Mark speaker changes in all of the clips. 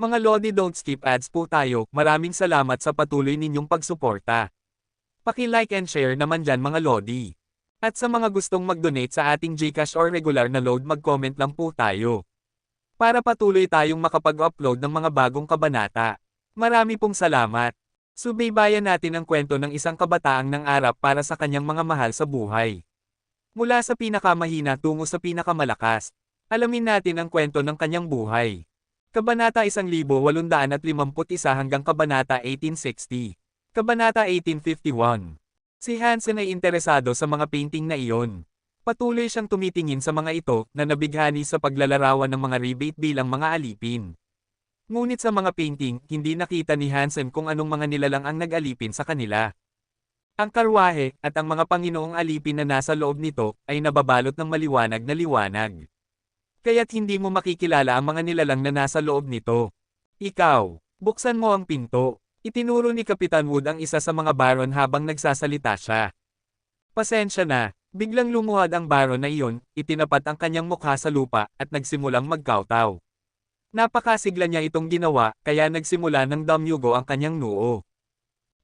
Speaker 1: Mga Lodi, don't skip ads po tayo. Maraming salamat sa patuloy ninyong pagsuporta. Paki-like and share naman dyan mga Lodi. At sa mga gustong mag-donate sa ating GCash or regular na load, mag-comment lang po tayo. Para patuloy tayong makapag-upload ng mga bagong kabanata. Marami pong salamat. Subaybayan natin ang kwento ng isang kabataang nangarap para sa kanyang mga mahal sa buhay. Mula sa pinakamahina tungo sa pinakamalakas. Alamin natin ang kwento ng kanyang buhay. Kabanata 1851 hanggang Kabanata 1860. Kabanata 1851. Si Hansen ay interesado sa mga painting na iyon. Patuloy siyang tumitingin sa mga ito na nabighani sa paglalarawan ng mga rebate bilang mga alipin. Ngunit sa mga painting, hindi nakita ni Hansen kung anong mga nilalang ang nag-alipin sa kanila. Ang karwahe at ang mga Panginoong alipin na nasa loob nito ay nababalot ng maliwanag na liwanag. Kaya't hindi mo makikilala ang mga nilalang na nasa loob nito. Ikaw, buksan mo ang pinto. Itinuro ni Kapitan Wood ang isa sa mga baron habang nagsasalita siya. Pasensya na, biglang lumuhad ang baron na iyon, itinapat ang kanyang mukha sa lupa at nagsimulang magkawtaw. Napakasigla niya itong ginawa, kaya nagsimula ng damyugo ang kanyang noo.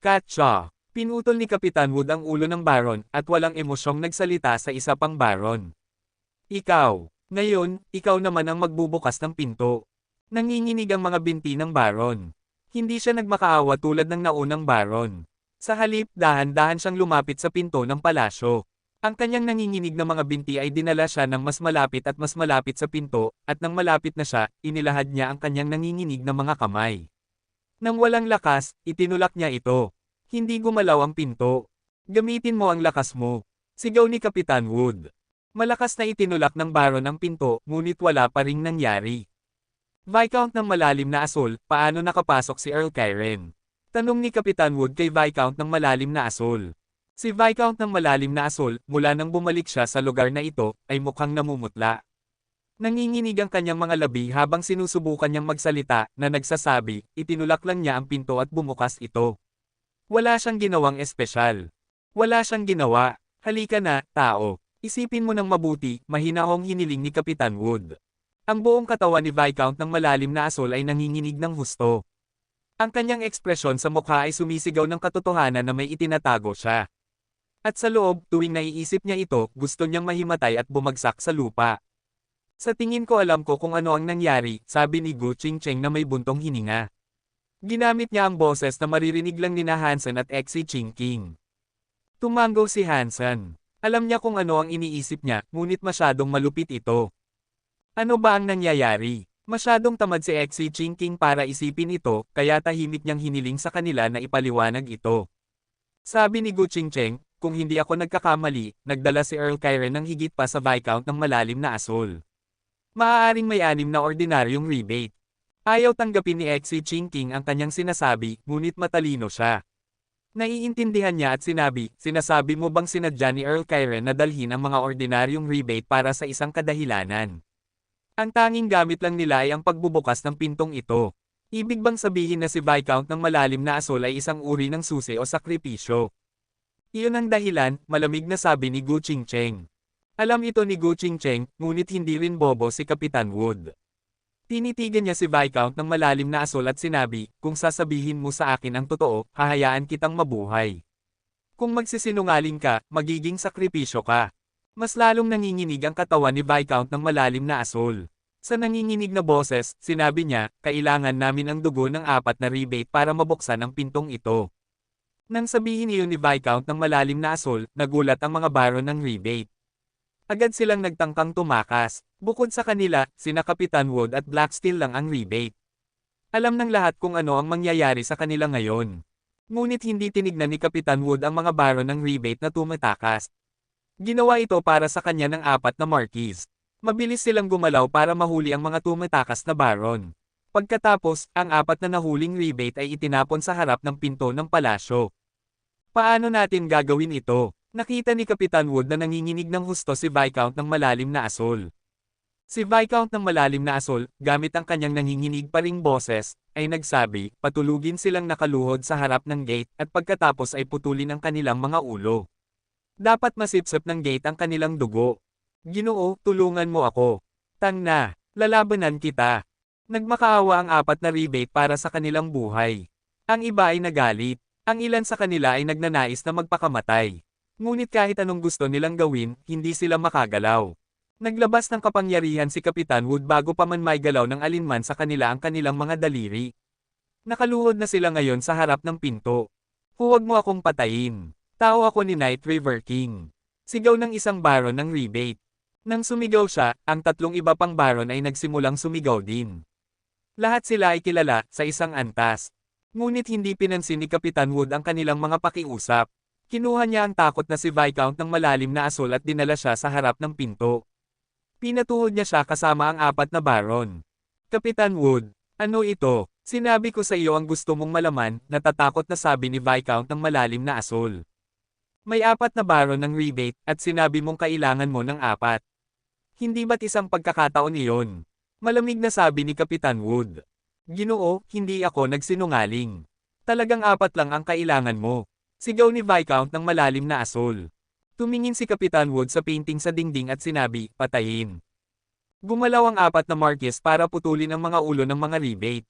Speaker 1: Katsa! Pinutol ni Kapitan Wood ang ulo ng baron at walang emosyong nagsalita sa isa pang baron. Ikaw! Ngayon, ikaw naman ang magbubukas ng pinto. Nanginginig ang mga binti ng baron. Hindi siya nagmakaawa tulad ng naunang baron. Sa halip, dahan-dahan siyang lumapit sa pinto ng palasyo. Ang kanyang nanginginig na mga binti ay dinala siya ng mas malapit at mas malapit sa pinto, at nang malapit na siya, inilahad niya ang kanyang nanginginig na mga kamay. Nang walang lakas, itinulak niya ito. Hindi gumalaw ang pinto. Gamitin mo ang lakas mo. Sigaw ni Kapitan Wood. Malakas na itinulak ng baron ang pinto, ngunit wala pa ring nangyari. Viscount ng malalim na asul, paano nakapasok si Earl Kyren? Tanong ni Kapitan Wood kay Viscount ng malalim na asul. Si Viscount ng malalim na asul, mula nang bumalik siya sa lugar na ito, ay mukhang namumutla. Nanginginig ang kanyang mga labi habang sinusubukan niyang magsalita, na nagsasabi, itinulak lang niya ang pinto at bumukas ito. Wala siyang ginawang espesyal. Wala siyang ginawa. Halika na, tao. Isipin mo ng mabuti, mahinahong hiniling ni Kapitan Wood. Ang buong katawan ni Viscount ng malalim na asul ay nanginginig ng husto. Ang kanyang ekspresyon sa mukha ay sumisigaw ng katotohanan na may itinatago siya. At sa loob, tuwing naiisip niya ito, gusto niyang mahimatay at bumagsak sa lupa. Sa tingin ko alam ko kung ano ang nangyari, sabi ni Gu Qingcheng na may buntong hininga. Ginamit niya ang boses na maririnig lang ni Hansen at Xi Jinping. Tumango si Hansen. Alam niya kung ano ang iniisip niya, ngunit masyadong malupit ito. Ano ba ang nangyayari? Masyadong tamad si Xi Jinping para isipin ito, kaya tahimik niyang hiniling sa kanila na ipaliwanag ito. Sabi ni Gu Qingcheng, kung hindi ako nagkakamali, nagdala si Earl Kyren ng higit pa sa Viscount ng malalim na asul. Maaaring may 6 na ordinaryong rebate. Ayaw tanggapin ni Xi Jinping ang kanyang sinasabi, ngunit matalino siya. Naiintindihan niya at sinasabi mo bang sinadya ni Earl Kyren na dalhin ang mga ordinaryong rebate para sa isang kadahilanan? Ang tanging gamit lang nila ay ang pagbubukas ng pintong ito. Ibig bang sabihin na si Viscount ng malalim na asul ay isang uri ng susi o sakripisyo? Iyon ang dahilan, malamig na sabi ni Gu Qingcheng. Alam ito ni Gu Qingcheng, ngunit hindi rin bobo si Kapitan Wood. Tinitigan niya si Viscount ng malalim na asul at sinabi, kung sasabihin mo sa akin ang totoo, hahayaan kitang mabuhay. Kung magsisinungaling ka, magiging sakripisyo ka. Mas lalong nanginginig ang katawan ni Viscount ng malalim na asul. Sa nanginginig na boses, sinabi niya, kailangan namin ang dugo ng 4 na rebate para mabuksan ang pintong ito. Nang sabihin iyon ni Viscount ng malalim na asul, nagulat ang mga baron ng rebate. Agad silang nagtangkang tumakas. Bukod sa kanila, sina Kapitan Wood at Blacksteel lang ang rebate. Alam ng lahat kung ano ang mangyayari sa kanila ngayon. Ngunit hindi tinignan ni Kapitan Wood ang mga baron ng rebate na tumatakas. Ginawa ito para sa kanya ng 4 na marquis. Mabilis silang gumalaw para mahuli ang mga tumatakas na baron. Pagkatapos, ang 4 na nahuling rebate ay itinapon sa harap ng pinto ng palasyo. Paano natin gagawin ito? Nakita ni Kapitan Wood na nanginginig ng husto si Viscount ng malalim na asul. Si Viscount ng malalim na asul, gamit ang kanyang nanginginig pa ring boses, ay nagsabi, patulugin silang nakaluhod sa harap ng gate at pagkatapos ay putulin ang kanilang mga ulo. Dapat masipsip ng gate ang kanilang dugo. Ginoo, tulungan mo ako. Tang na, lalabanan kita. Nagmakaawa ang apat na rebate para sa kanilang buhay. Ang iba ay nagalit. Ang ilan sa kanila ay nagnanais na magpakamatay. Ngunit kahit anong gusto nilang gawin, hindi sila makagalaw. Naglabas ng kapangyarihan si Kapitan Wood bago pa man maigalaw ng alinman sa kanila ang kanilang mga daliri. Nakaluhod na sila ngayon sa harap ng pinto. Huwag mo akong patayin. Tao ako ni Night River King. Sigaw ng isang baron ng rebate. Nang sumigaw siya, ang tatlong iba pang baron ay nagsimulang sumigaw din. Lahat sila ay kilala sa isang antas. Ngunit hindi pinansin ni Kapitan Wood ang kanilang mga pakiusap. Kinuha niya ang takot na si Viscount ng malalim na asul at dinala siya sa harap ng pinto. Pinatuhod niya siya kasama ang apat na baron. Kapitan Wood, ano ito? Sinabi ko sa iyo ang gusto mong malaman, natatakot na sabi ni Viscount ng malalim na asul. May apat na baron ng rebate at sinabi mong kailangan mo ng apat. Hindi ba't isang pagkakataon iyon? Malamig na sabi ni Kapitan Wood. Ginoo, hindi ako nagsinungaling. Talagang apat lang ang kailangan mo. Sigaw ni Viscount ng malalim na asul. Tumingin si Kapitan Wood sa painting sa dingding at sinabi, patayin. Gumalaw ang apat na Marquis para putulin ang mga ulo ng mga rebate.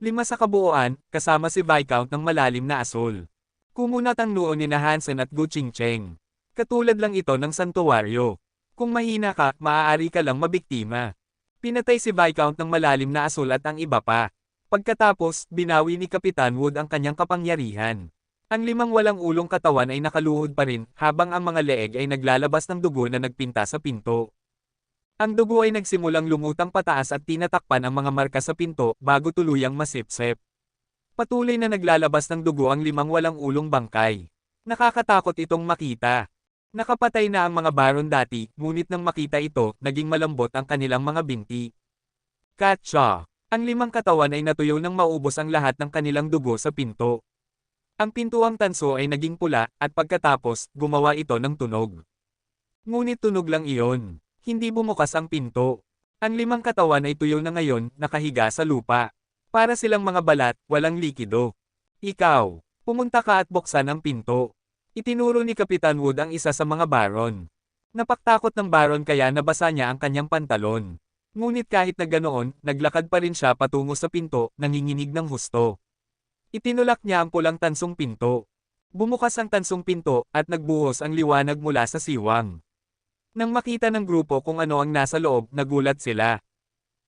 Speaker 1: 5 sa kabuuan, kasama si Viscount ng malalim na asul. Kumunat ang noo ni Hansen at Gu Qingcheng. Katulad lang ito ng santuwaryo. Kung mahina ka, maaari ka lang mabiktima. Pinatay si Viscount ng malalim na asul at ang iba pa. Pagkatapos, binawi ni Kapitan Wood ang kanyang kapangyarihan. Ang 5 walang ulong katawan ay nakaluhod pa rin, habang ang mga leeg ay naglalabas ng dugo na nagpinta sa pinto. Ang dugo ay nagsimulang lumutang pataas at tinatakpan ang mga marka sa pinto, bago tuluyang masipsip. Patuloy na naglalabas ng dugo ang 5 walang ulong bangkay. Nakakatakot itong makita. Nakapatay na ang mga baron dati, ngunit nang makita ito, naging malambot ang kanilang mga binti. Katsa! Ang 5 katawan ay natuyo nang maubos ang lahat ng kanilang dugo sa pinto. Ang pintuang tanso ay naging pula, at pagkatapos, gumawa ito ng tunog. Ngunit tunog lang iyon. Hindi bumukas ang pinto. Ang 5 katawan ay tuyo na ngayon, nakahiga sa lupa. Para silang mga balat, walang likido. Ikaw, pumunta ka at buksan ang pinto. Itinuro ni Kapitan Wood ang isa sa mga baron. Napaktakot ng baron kaya nabasa niya ang kanyang pantalon. Ngunit kahit na ganoon, naglakad pa rin siya patungo sa pinto, nanginginig ng husto. Itinulak niya ang pulang tansong pinto. Bumukas ang tansong pinto, at nagbuhos ang liwanag mula sa siwang. Nang makita ng grupo kung ano ang nasa loob, nagulat sila.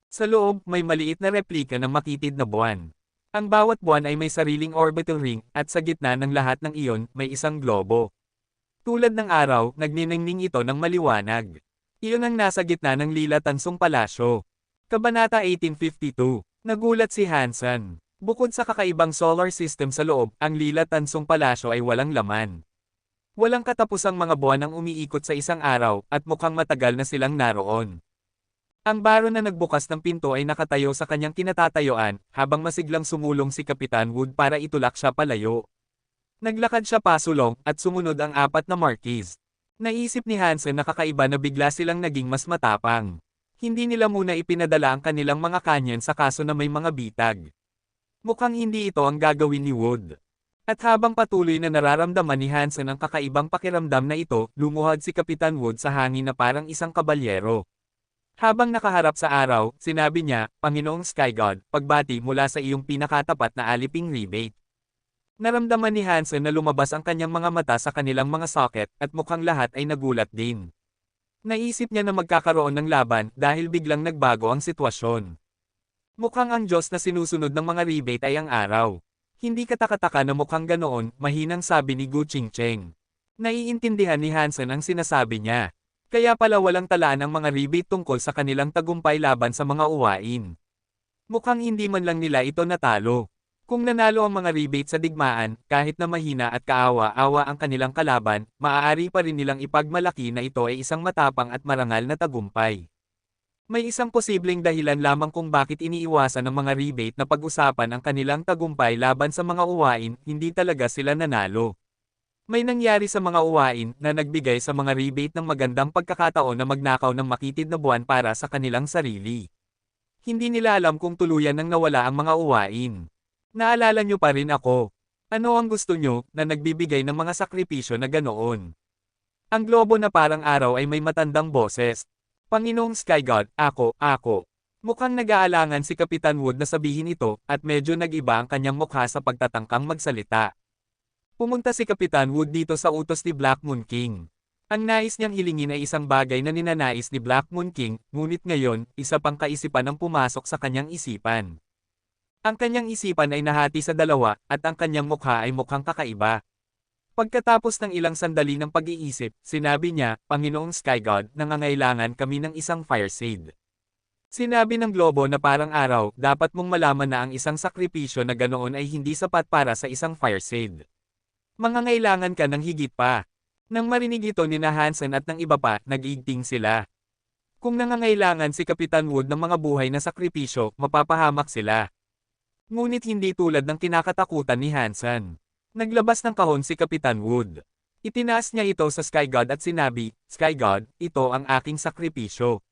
Speaker 1: Sa loob, may maliit na replika ng makitid na buwan. Ang bawat buwan ay may sariling orbital ring, at sa gitna ng lahat ng iyon, may isang globo. Tulad ng araw, nagniningning ito ng maliwanag. Iyon ang nasa gitna ng Lila Tansong Palasyo. Kabanata 1852. Nagulat si Hansen. Bukod sa kakaibang solar system sa loob, ang Lila Tansong Palasyo ay walang laman. Walang katapusang mga buwan ang umiikot sa isang araw, at mukhang matagal na silang naroon. Ang baron na nagbukas ng pinto ay nakatayo sa kanyang kinatatayuan, habang masiglang sumulong si Kapitan Wood para itulak siya palayo. Naglakad siya pasulong, at sumunod ang apat na Marquis. Naisip ni Hansen na kakaiba na bigla silang naging mas matapang. Hindi nila muna ipinadala ang kanilang mga kanyon sa kaso na may mga bitag. Mukhang hindi ito ang gagawin ni Wood. At habang patuloy na nararamdaman ni Hansen ang kakaibang pakiramdam na ito, lumuhad si Kapitan Wood sa hangin na parang isang kabalyero. Habang nakaharap sa araw, sinabi niya, Panginoong Sky God, pagbati mula sa iyong pinakatapat na aliping rebate. Naramdaman ni Hansen na lumabas ang kanyang mga mata sa kanilang mga socket, at mukhang lahat ay nagulat din. Naisip niya na magkakaroon ng laban dahil biglang nagbago ang sitwasyon. Mukhang ang Diyos na sinusunod ng mga rebate ay ang araw. Hindi katakataka na mukhang ganoon, mahinang sabi ni Gu Qingcheng. Naiintindihan ni Hansen ang sinasabi niya. Kaya pala walang talaan ang mga rebate tungkol sa kanilang tagumpay laban sa mga uwain. Mukhang hindi man lang nila ito natalo. Kung nanalo ang mga rebate sa digmaan, kahit na mahina at kaawa-awa ang kanilang kalaban, maaari pa rin nilang ipagmalaki na ito ay isang matapang at marangal na tagumpay. May isang posibleng dahilan lamang kung bakit iniiwasan ng mga rebate na pag-usapan ang kanilang tagumpay laban sa mga uwain, hindi talaga sila nanalo. May nangyari sa mga uwain na nagbigay sa mga rebate ng magandang pagkakataon na magnakaw ng makitid na buwan para sa kanilang sarili. Hindi nila alam kung tuluyan nang nawala ang mga uwain. Naalala nyo pa rin ako. Ano ang gusto nyo na nagbibigay ng mga sakripisyo na ganoon? Ang globo na parang araw ay may matandang boses. Panginoong Sky God, ako. Mukhang nag-aalangan si Kapitan Wood na sabihin ito, at medyo nag-iba ang kanyang mukha sa pagtatangkang magsalita. Pumunta si Kapitan Wood dito sa utos ni Black Moon King. Ang nais niyang hilingin ay isang bagay na ninanais ni Black Moon King, ngunit ngayon, isa pang kaisipan ang pumasok sa kanyang isipan. Ang kanyang isipan ay nahati sa dalawa, at ang kanyang mukha ay mukhang kakaiba. Pagkatapos ng ilang sandali ng pag-iisip, sinabi niya, Panginoong Sky God, nangangailangan kami ng isang fire seed. Sinabi ng globo na parang araw, dapat mong malaman na ang isang sakripisyo na ganoon ay hindi sapat para sa isang fire seed. Mangangailangan ka ng higit pa. Nang marinig ito ni Hansen at ng iba pa, nag-iigting sila. Kung nangangailangan si Kapitan Wood ng mga buhay na sakripisyo, mapapahamak sila. Ngunit hindi tulad ng kinakatakutan ni Hansen. Naglabas ng kahon si Kapitan Wood. Itinaas niya ito sa Sky God at sinabi, Sky God, ito ang aking sakripisyo.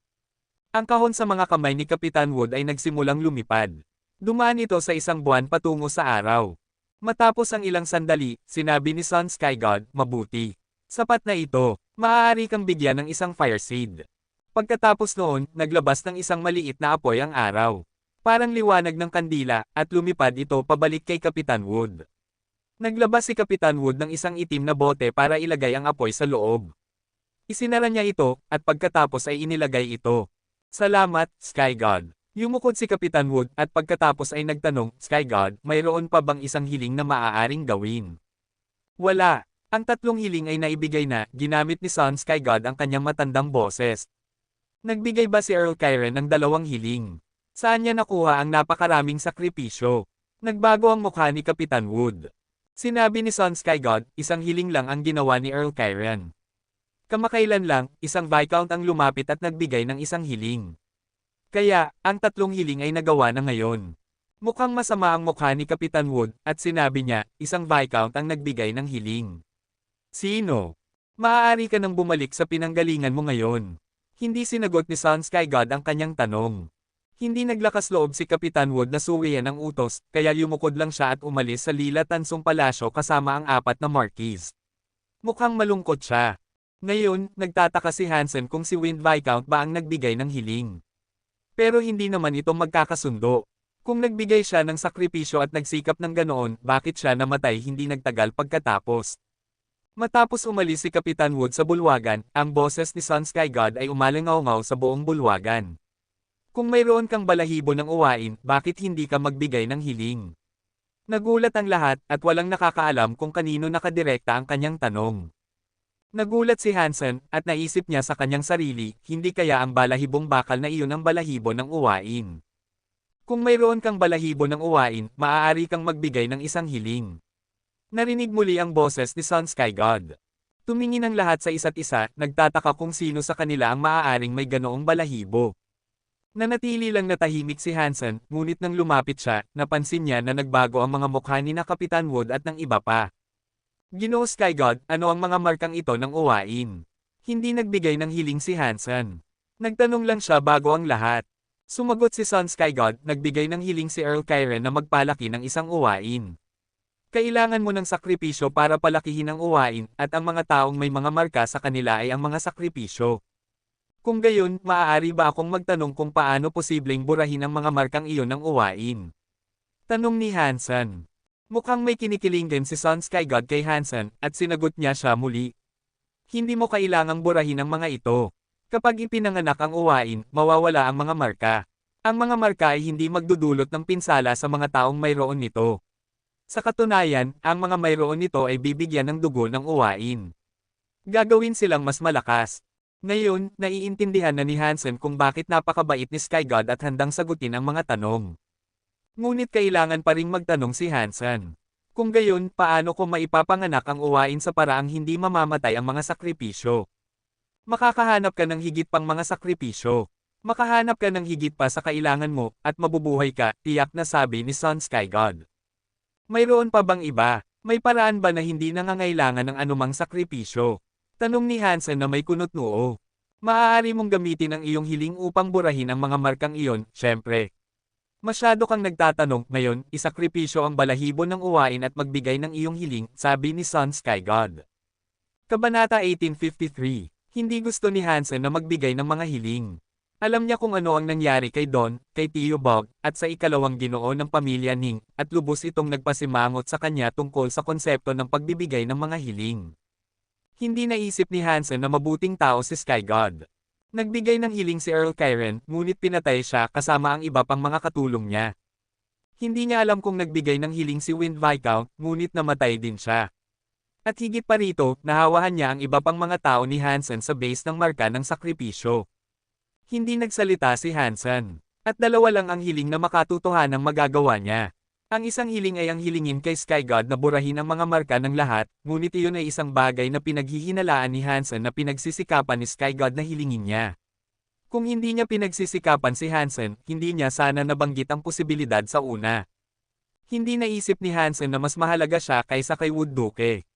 Speaker 1: Ang kahon sa mga kamay ni Kapitan Wood ay nagsimulang lumipad. Dumaan ito sa isang buwan patungo sa araw. Matapos ang ilang sandali, sinabi ni Sun Sky God, mabuti. Sapat na ito, maaari kang bigyan ng isang fire seed. Pagkatapos noon, naglabas ng isang maliit na apoy ang araw. Parang liwanag ng kandila, at lumipad ito pabalik kay Kapitan Wood. Naglabas si Kapitan Wood ng isang itim na bote para ilagay ang apoy sa loob. Isinara niya ito, at pagkatapos ay inilagay ito. Salamat, Sky God. Yumukod si Kapitan Wood at pagkatapos ay nagtanong, Sky God, mayroon pa bang isang hiling na maaaring gawin? Wala. Ang tatlong hiling ay naibigay na, ginamit ni Sun Sky God ang kanyang matandang boses. Nagbigay ba si Earl Kyren ng dalawang hiling? Saan niya nakuha ang napakaraming sakripisyo? Nagbago ang mukha ni Kapitan Wood. Sinabi ni Sun Sky God, isang hiling lang ang ginawa ni Earl Kyren. Kamakailan lang, isang Viscount ang lumapit at nagbigay ng isang hiling. Kaya, ang tatlong hiling ay nagawa na ngayon. Mukhang masama ang mukha ni Kapitan Wood, at sinabi niya, isang Viscount ang nagbigay ng hiling. Sino? Maaari ka nang bumalik sa pinanggalingan mo ngayon. Hindi sinagot ni Sun Sky God ang kanyang tanong. Hindi naglakas loob si Kapitan Wood na suwian ang utos, kaya yumukod lang siya at umalis sa Lila Tansong Palasyo kasama ang apat na Marquis. Mukhang malungkot siya. Ngayon, nagtataka si Hansen kung si Wind Viscount ba ang nagbigay ng hiling. Pero hindi naman ito magkakasundo. Kung nagbigay siya ng sakripisyo at nagsikap ng ganoon, bakit siya namatay hindi nagtagal pagkatapos? Matapos umalis si Kapitan Wood sa bulwagan, ang boses ni Sun Sky God ay umalingaw-ngaw sa buong bulwagan. Kung mayroon kang balahibo ng uwain, bakit hindi ka magbigay ng hiling? Nagulat ang lahat, at walang nakakaalam kung kanino nakadirekta ang kanyang tanong. Nagulat si Hansen, at naisip niya sa kanyang sarili, hindi kaya ang balahibong bakal na iyon ang balahibo ng uwain. Kung mayroon kang balahibo ng uwain, maaari kang magbigay ng isang hiling. Narinig muli ang boses ni Sun Sky God. Tumingin ang lahat sa isa't isa, nagtataka kung sino sa kanila ang maaaring may ganoong balahibo. Nanatili lang na tahimik si Hansen, ngunit nang lumapit siya, napansin niya na nagbago ang mga mukha ni na Kapitan Wood at ng iba pa. Ginoo Sky God, ano ang mga markang ito ng uwain? Hindi nagbigay ng hiling si Hansen. Nagtanong lang siya bago ang lahat. Sumagot si Sun Sky God, nagbigay ng hiling si Earl Kyren na magpalaki ng isang uwain. Kailangan mo ng sakripisyo para palakihin ang uwain, at ang mga taong may mga marka sa kanila ay ang mga sakripisyo. Kung gayon, maaari ba akong magtanong kung paano posibleng burahin ang mga markang iyon ng uwain? Tanong ni Hansen. Mukhang may kinikiling din si Sun Sky God kay Hansen, at sinagot niya siya muli. Hindi mo kailangang burahin ang mga ito. Kapag ipinanganak ang uwain, mawawala ang mga marka. Ang mga marka ay hindi magdudulot ng pinsala sa mga taong mayroon nito. Sa katunayan, ang mga mayroon nito ay bibigyan ng dugo ng uwain. Gagawin silang mas malakas. Ngayon, naiintindihan na ni Hansen kung bakit napakabait ni Sky God at handang sagutin ang mga tanong. Ngunit kailangan pa ring magtanong si Hansen. Kung gayon, paano ko maipapanganak ang uwain sa paraang hindi mamamatay ang mga sakripisyo? Makakahanap ka ng higit pang mga sakripisyo. Makahanap ka ng higit pa sa kailangan mo, at mabubuhay ka, tiyak na sabi ni Sun Sky God. Mayroon pa bang iba? May paraan ba na hindi nangangailangan ng anumang sakripisyo? Tanong ni Hansen na may kunot noo. Maaari mong gamitin ang iyong hiling upang burahin ang mga markang iyon, syempre. Masyado kang nagtatanong, ngayon, isakripisyo ang balahibo ng uwain at magbigay ng iyong hiling, sabi ni Sun Sky God. Kabanata 1853. Hindi gusto ni Hansen na magbigay ng mga hiling. Alam niya kung ano ang nangyari kay Don, kay Tio Bob, at sa ikalawang ginoo ng pamilya Ning, at lubos itong nagpasimangot sa kanya tungkol sa konsepto ng pagbibigay ng mga hiling. Hindi naisip ni Hansen na mabuting tao si Sky God. Nagbigay ng hiling si Earl Kyren, ngunit pinatay siya kasama ang iba pang mga katulong niya. Hindi niya alam kung nagbigay ng hiling si Wind Viscount, ngunit namatay din siya. At higit pa rito, nahawahan niya ang iba pang mga tao ni Hansen sa base ng marka ng sakripisyo. Hindi nagsalita si Hansen. At dalawa lang ang hiling na makatotohanang magagawa niya. Ang isang hiling ay ang hilingin kay Sky God na burahin ang mga marka ng lahat, ngunit iyon ay isang bagay na pinaghihinalaan ni Hansen na pinagsisikapan ni Sky God na hilingin niya. Kung hindi niya pinagsisikapan si Hansen, hindi niya sana nabanggit ang posibilidad sa una. Hindi naisip ni Hansen na mas mahalaga siya kaysa kay Wood Duke.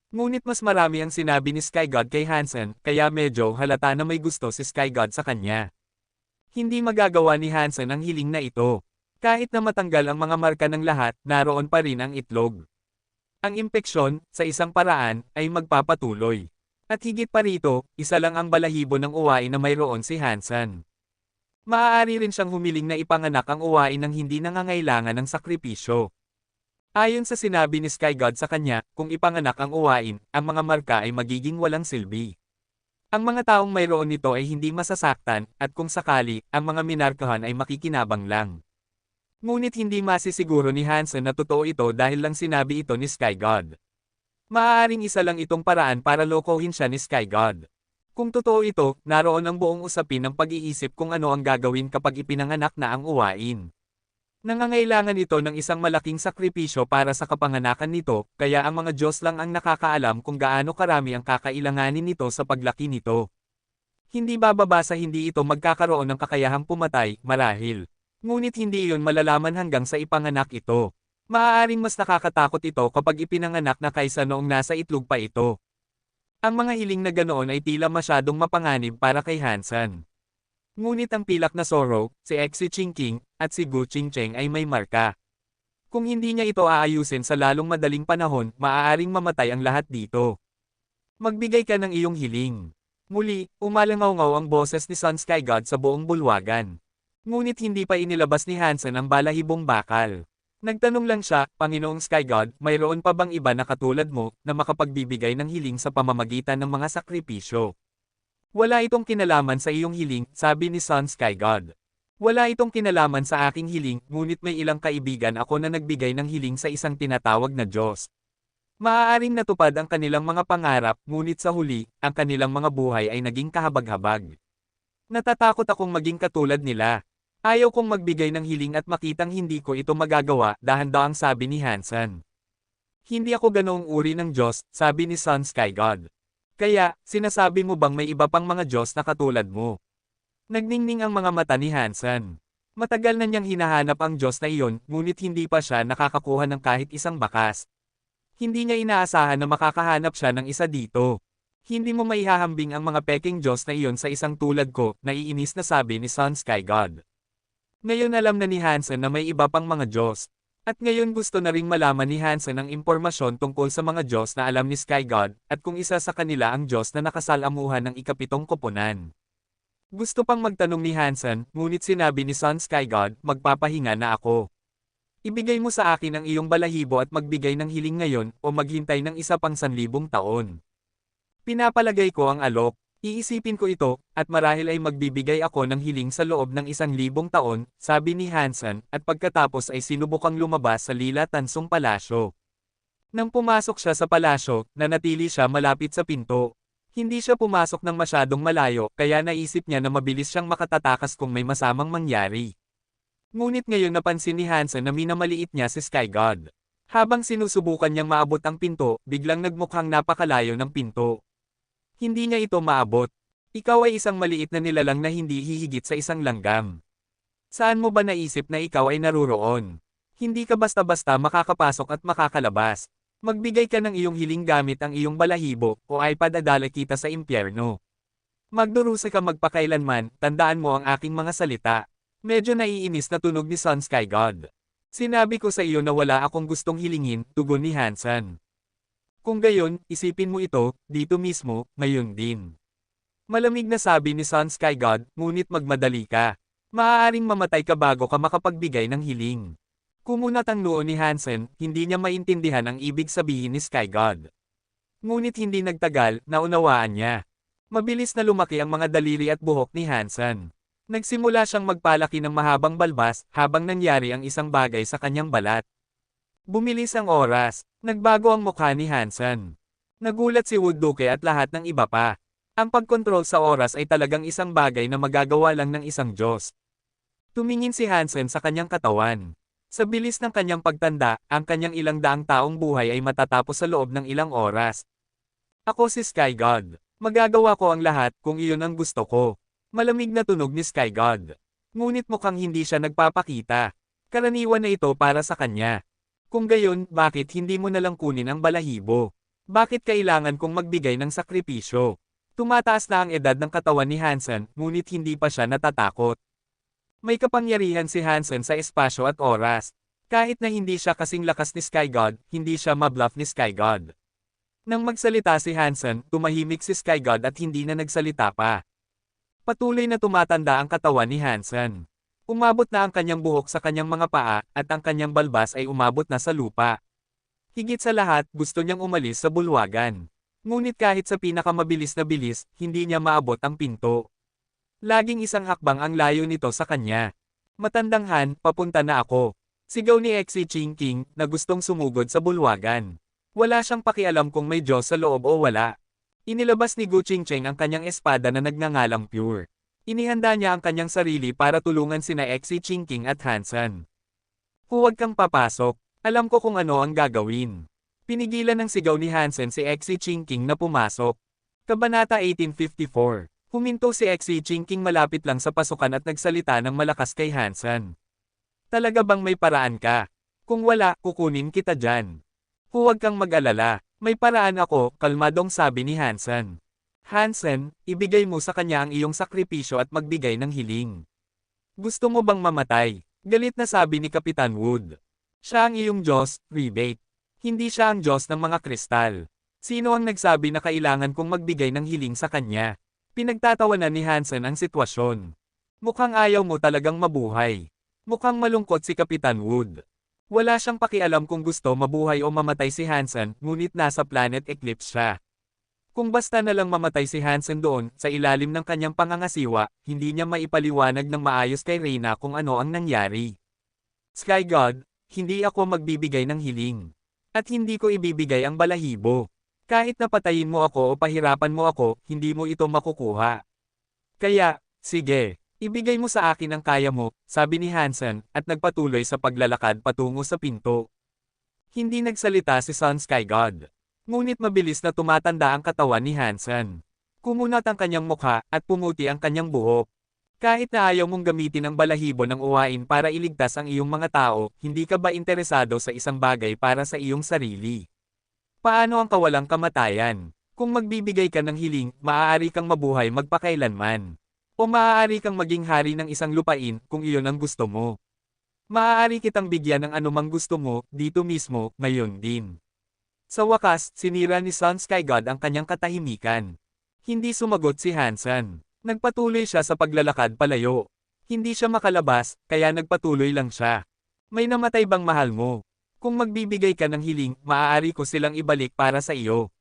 Speaker 1: Ngunit mas marami ang sinabi ni Sky God kay Hansen, kaya medyo halata na may gusto si Sky God sa kanya. Hindi magagawa ni Hansen ang hiling na ito. Kahit na matanggal ang mga marka ng lahat, naroon pa rin ang itlog. Ang impeksyon, sa isang paraan, ay magpapatuloy. At higit pa rito, isa lang ang balahibo ng uwain na mayroon si Hansen. Maaari rin siyang humiling na ipanganak ang uwain ng hindi nangangailangan ng sakripisyo. Ayon sa sinabi ni Sky God sa kanya, kung ipanganak ang uwain, ang mga marka ay magiging walang silbi. Ang mga taong mayroon nito ay hindi masasaktan, at kung sakali, ang mga minarkahan ay makikinabang lang. Ngunit hindi masisiguro ni Hansen na totoo ito dahil lang sinabi ito ni Sky God. Maaaring isa lang itong paraan para lokohin siya ni Sky God. Kung totoo ito, naroon ang buong usapin ng pag-iisip kung ano ang gagawin kapag ipinanganak na ang uwain. Nangangailangan ito ng isang malaking sakripisyo para sa kapanganakan nito, kaya ang mga Diyos lang ang nakakaalam kung gaano karami ang kakailanganin nito sa paglaki nito. Hindi bababa sa hindi ito magkakaroon ng kakayahang pumatay, marahil. Ngunit hindi iyon malalaman hanggang sa ipanganak ito. Maaaring mas nakakatakot ito kapag ipinanganak na kaysa noong nasa itlog pa ito. Ang mga hiling na ganoon ay tila masyadong mapanganib para kay Hansen. Ngunit ang pilak na Zoro, si Xi Jinping, at si Gu Qingcheng ay may marka. Kung hindi niya ito aayusin sa lalong madaling panahon, maaaring mamatay ang lahat dito. Magbigay ka ng iyong hiling. Muli, umalangaw-ngaw ang boses ni Sun Sky God sa buong bulwagan. Ngunit hindi pa inilabas ni Hansen ang balahibong bakal. Nagtanong lang siya, Panginoong Sky God, mayroon pa bang iba na katulad mo, na makapagbibigay ng hiling sa pamamagitan ng mga sakripisyo? Wala itong kinalaman sa iyong hiling, sabi ni Sun Sky God. Wala itong kinalaman sa aking hiling, ngunit may ilang kaibigan ako na nagbigay ng hiling sa isang tinatawag na Diyos. Maaaring natupad ang kanilang mga pangarap, ngunit sa huli, ang kanilang mga buhay ay naging kahabag-habag. Natatakot akong maging katulad nila. Ayaw kong magbigay ng hiling at makitang hindi ko ito magagawa, dahan-dahang sabi ni Hansen. Hindi ako ganoong uri ng Diyos, sabi ni Sun Sky God. Kaya, sinasabi mo bang may iba pang mga Diyos na katulad mo? Nagningning ang mga mata ni Hansen. Matagal na niyang hinahanap ang Diyos na iyon, ngunit hindi pa siya nakakakuha ng kahit isang bakas. Hindi niya inaasahan na makakahanap siya ng isa dito. Hindi mo maihahambing ang mga peking Diyos na iyon sa isang tulad ko, naiinis na sabi ni Sun Sky God. Ngayon alam na ni Hansen na may iba pang mga Diyos. At ngayon gusto na ring malaman ni Hansen ang impormasyon tungkol sa mga Diyos na alam ni Sky God, at kung isa sa kanila ang Diyos na nakasalamuhan ng ikapitong koponan. Gusto pang magtanong ni Hansen, ngunit sinabi ni Sun Sky God, magpapahinga na ako. Ibigay mo sa akin ang iyong balahibo at magbigay ng hiling ngayon, o maghintay ng isa pang 1,000 taon. Pinapalagay ko ang alok. Iisipin ko ito, at marahil ay magbibigay ako ng hiling sa loob ng 1,000 taon, sabi ni Hansen, at pagkatapos ay sinubukang lumabas sa Lila Tansong Palasyo. Nang pumasok siya sa palasyo, nanatili siya malapit sa pinto. Hindi siya pumasok ng masyadong malayo, kaya naisip niya na mabilis siyang makatatakas kung may masamang mangyari. Ngunit ngayon napansin ni Hansen na minamaliit niya si Sky God. Habang sinusubukan niyang maabot ang pinto, biglang nagmukhang napakalayo ng pinto. Hindi niya ito maabot. Ikaw ay isang maliit na nilalang na hindi hihigit sa isang langgam. Saan mo ba naisip na ikaw ay naruroon? Hindi ka basta-basta makakapasok at makakalabas. Magbigay ka ng iyong hiling gamit ang iyong balahibo, o ay padadala kita sa impyerno. Magdurusa ka magpakailanman, tandaan mo ang aking mga salita. Medyo naiinis na tunog ni Sun Sky God. Sinabi ko sa iyo na wala akong gustong hilingin, tugon ni Hansen. Kung gayon, isipin mo ito, dito mismo, ngayon din. Malamig na sabi ni Sun Sky God, ngunit magmadali ka. Maaaring mamatay ka bago ka makapagbigay ng hiling. Kumunat ang noo ni Hansen, hindi niya maintindihan ang ibig sabihin ni Sky God. Ngunit hindi nagtagal, naunawaan niya. Mabilis na lumaki ang mga daliri at buhok ni Hansen. Nagsimula siyang magpalaki ng mahabang balbas habang nangyari ang isang bagay sa kanyang balat. Bumilis ang oras. Nagbago ang mukha ni Hansen. Nagulat si Woodduke at lahat ng iba pa. Ang pagkontrol sa oras ay talagang isang bagay na magagawa lang ng isang Diyos. Tumingin si Hansen sa kanyang katawan. Sa bilis ng kanyang pagtanda, ang kanyang ilang daang taong buhay ay matatapos sa loob ng ilang oras. Ako si Sky God. Magagawa ko ang lahat kung iyon ang gusto ko. Malamig na tunog ni Sky God. Ngunit mukhang hindi siya nagpapakita. Karaniwan na ito para sa kanya. Kung gayon, bakit hindi mo nalang kunin ang balahibo? Bakit kailangan kong magbigay ng sakripisyo? Tumataas na ang edad ng katawan ni Hansen, ngunit hindi pa siya natatakot. May kapangyarihan si Hansen sa espasyo at oras. Kahit na hindi siya kasing lakas ni Sky God, hindi siya mabluff ni Sky God. Nang magsalita si Hansen, tumahimik si Sky God at hindi na nagsalita pa. Patuloy na tumatanda ang katawan ni Hansen. Umabot na ang kanyang buhok sa kanyang mga paa, at ang kanyang balbas ay umabot na sa lupa. Higit sa lahat, gusto niyang umalis sa bulwagan. Ngunit kahit sa pinakamabilis na bilis, hindi niya maabot ang pinto. Laging isang hakbang ang layo nito sa kanya. Matandang Han, papunta na ako. Sigaw ni Exi Chingking, na gustong sumugod sa bulwagan. Wala siyang pakialam kung may Diyos sa loob o wala. Inilabas ni Gu Qingcheng ang kanyang espada na nagngangalang Pure. Inihanda niya ang kanyang sarili para tulungan sina Exi Chingking at Hansen. Huwag kang papasok. Alam ko kung ano ang gagawin. Pinigilan ng sigaw ni Hansen si Exi Chingking na pumasok. Kabanata 1854. Huminto si Exi Chingking malapit lang sa pasukan at nagsalita ng malakas kay Hansen. Talaga bang may paraan ka? Kung wala, kukunin kita dyan. Huwag kang mag-alala. May paraan ako, kalmadong sabi ni Hansen. Hansen, ibigay mo sa kanya ang iyong sakripisyo at magbigay ng hiling. Gusto mo bang mamatay? Galit na sabi ni Kapitan Wood. Siya ang iyong Diyos, rebate. Hindi siya ang Diyos ng mga kristal. Sino ang nagsabi na kailangan kong magbigay ng hiling sa kanya? Pinagtatawanan ni Hansen ang sitwasyon. Mukhang ayaw mo talagang mabuhay. Mukhang malungkot si Kapitan Wood. Wala siyang pakialam kung gusto mabuhay o mamatay si Hansen, ngunit nasa planet Eclipse siya. Kung basta na lang mamatay si Hansen doon, sa ilalim ng kanyang pangangasiwa, hindi niya maipaliwanag ng maayos kay Reyna kung ano ang nangyari. Sky God, hindi ako magbibigay ng hiling. At hindi ko ibibigay ang balahibo. Kahit napatayin mo ako o pahirapan mo ako, hindi mo ito makukuha. Kaya, sige, ibigay mo sa akin ang kaya mo, sabi ni Hansen, at nagpatuloy sa paglalakad patungo sa pinto. Hindi nagsalita si Sun Sky God. Ngunit mabilis na tumatanda ang katawan ni Hansen. Kumunat ang kanyang mukha, at pumuti ang kanyang buhok. Kahit na ayaw mong gamitin ang balahibo ng uwain para iligtas ang iyong mga tao, hindi ka ba interesado sa isang bagay para sa iyong sarili? Paano ang kawalang kamatayan? Kung magbibigay ka ng hiling, maaari kang mabuhay magpakailanman. O maaari kang maging hari ng isang lupain kung iyon ang gusto mo. Maaari kitang bigyan ng anumang gusto mo, dito mismo, ngayon din. Sa wakas, sinira ni Sun Sky God ang kanyang katahimikan. Hindi sumagot si Hansen. Nagpatuloy siya sa paglalakad palayo. Hindi siya makalabas, kaya nagpatuloy lang siya. May namatay bang mahal mo? Kung magbibigay ka ng hiling, maaari ko silang ibalik para sa iyo.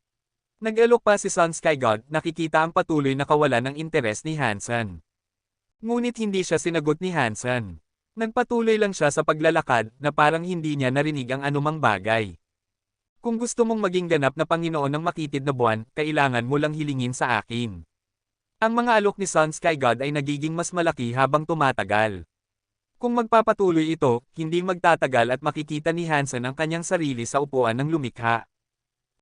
Speaker 1: Nag-alok pa si Sun Sky God, nakikita ang patuloy na kawalan ng interes ni Hansen. Ngunit hindi siya sinagot ni Hansen. Nagpatuloy lang siya sa paglalakad, na parang hindi niya narinig ang anumang bagay. Kung gusto mong maging ganap na Panginoon ng makitid na buwan, kailangan mo lang hilingin sa akin. Ang mga alok ni Sun Sky God ay nagiging mas malaki habang tumatagal. Kung magpapatuloy ito, hindi magtatagal at makikita ni Hansen ang kanyang sarili sa upuan ng lumikha.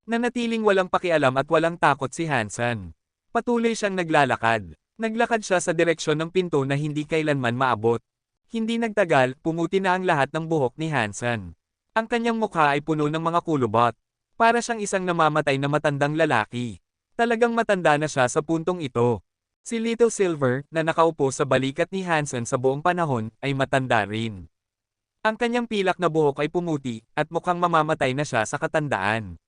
Speaker 1: Nanatiling walang pakialam at walang takot si Hansen. Patuloy siyang naglalakad. Naglakad siya sa direksyon ng pinto na hindi kailanman maabot. Hindi nagtagal, pumuti na ang lahat ng buhok ni Hansen. Ang kanyang mukha ay puno ng mga kulubot. Para siyang isang namamatay na matandang lalaki. Talagang matanda na siya sa puntong ito. Si Little Silver, na nakaupo sa balikat ni Hansen sa buong panahon, ay matanda rin. Ang kanyang pilak na buhok ay pumuti, at mukhang mamamatay na siya sa katandaan.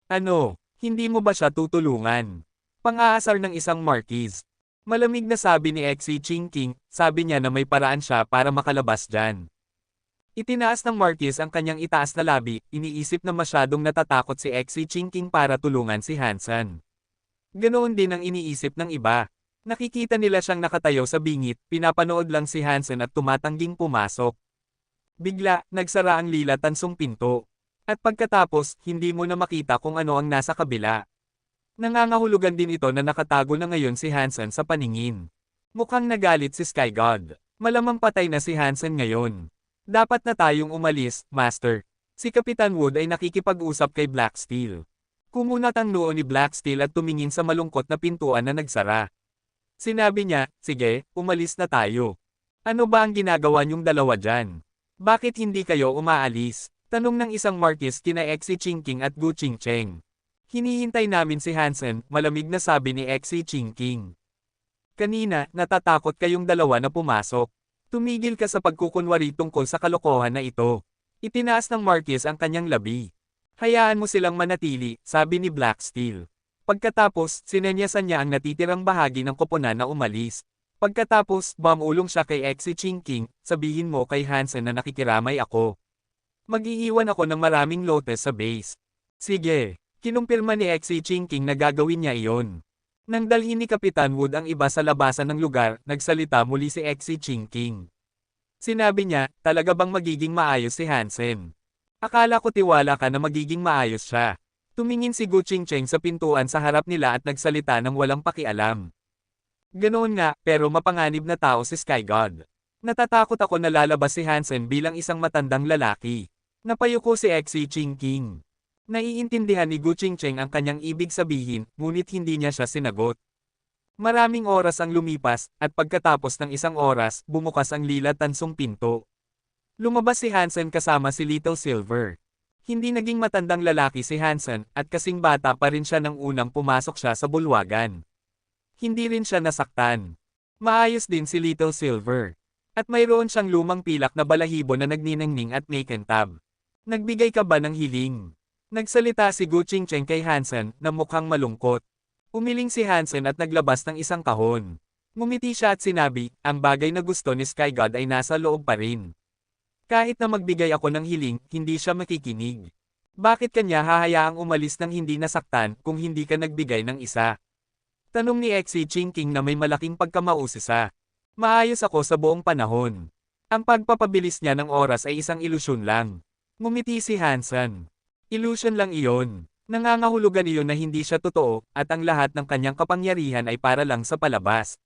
Speaker 1: Ano, hindi mo ba siya tutulungan? Pang-aasar ng isang marquise. Malamig na sabi ni Xi Jinping, sabi niya na may paraan siya para makalabas dyan. Itinaas ng marquise ang kanyang itaas na labi, iniisip na masyadong natatakot si Xi Jinping para tulungan si Hansen. Ganoon din ang iniisip ng iba. Nakikita nila siyang nakatayo sa bingit, pinapanood lang si Hansen at tumatangging pumasok. Bigla, nagsara ang lila tansong pinto. At pagkatapos, hindi mo na makita kung ano ang nasa kabila. Nangangahulugan din ito na nakatago na ngayon si Hansen sa paningin. Mukhang nagalit si Sky God. Malamang patay na si Hansen ngayon. Dapat na tayong umalis, Master. Si Kapitan Wood ay nakikipag-usap kay Black Steel. Kumunat ang noo ni Black Steel at tumingin sa malungkot na pintuan na nagsara. Sinabi niya, sige, umalis na tayo. Ano ba ang ginagawa niyong dalawa dyan? Bakit hindi kayo umaalis? Tanong ng isang marquis kina Xi Jinping at Gu Qingcheng. Hinihintay namin si Hansen, malamig na sabi ni Xi Jinping. Kanina, natatakot kayong dalawa na pumasok. Tumigil ka sa pagkukunwari tungkol sa kalokohan na ito. Itinaas ng marquis ang kanyang labi. Hayaan mo silang manatili, sabi ni Black Steel. Pagkatapos, sinenyasan niya ang natitirang bahagi ng koponan na umalis. Pagkatapos, bumulong siya kay Xi Jinping, sabihin mo kay Hansen na nakikiramay ako. Mag-iiwan ako ng maraming lotes sa base. Sige. Kinumpirma ni Xi Jinping na gagawin niya iyon. Nang dalhin ni Kapitan Wood ang iba sa labasan ng lugar, nagsalita muli si Xi Jinping. Sinabi niya, talaga bang magiging maayos si Hansen? Akala ko tiwala ka na magiging maayos siya. Tumingin si Gu Qingcheng sa pintuan sa harap nila at nagsalita ng walang pakialam. Ganoon nga, pero mapanganib na tao si Sky God. Natatakot ako na lalabas si Hansen bilang isang matandang lalaki. Napayuko si Xi Jinping. Naiintindihan ni Gu Qingcheng ang kanyang ibig sabihin, ngunit hindi niya siya sinagot. Maraming oras ang lumipas, at pagkatapos ng isang oras, bumukas ang lila tansong pinto. Lumabas si Hansen kasama si Little Silver. Hindi naging matandang lalaki si Hansen, at kasing bata pa rin siya nang unang pumasok siya sa bulwagan. Hindi rin siya nasaktan. Maayos din si Little Silver. At mayroon siyang lumang pilak na balahibo na nagniningning at may kentab. Nagbigay ka ba ng hiling? Nagsalita si Gu Qingcheng kay Hansen na mukhang malungkot. Umiling si Hansen at naglabas ng isang kahon. Ngumiti siya at sinabi, ang bagay na gusto ni Sky God ay nasa loob pa rin. Kahit na magbigay ako ng hiling, hindi siya makikinig. Bakit kanya hahayaang umalis ng hindi nasaktan kung hindi ka nagbigay ng isa? Tanong ni Xi Jinping na may malaking pagkamausisa. Maayos ako sa buong panahon. Ang pagpapabilis niya ng oras ay isang ilusyon lang. Ngumiti si Hansen. Illusion lang iyon. Nangangahulugan iyon na hindi siya totoo, at ang lahat ng kanyang kapangyarihan ay para lang sa palabas.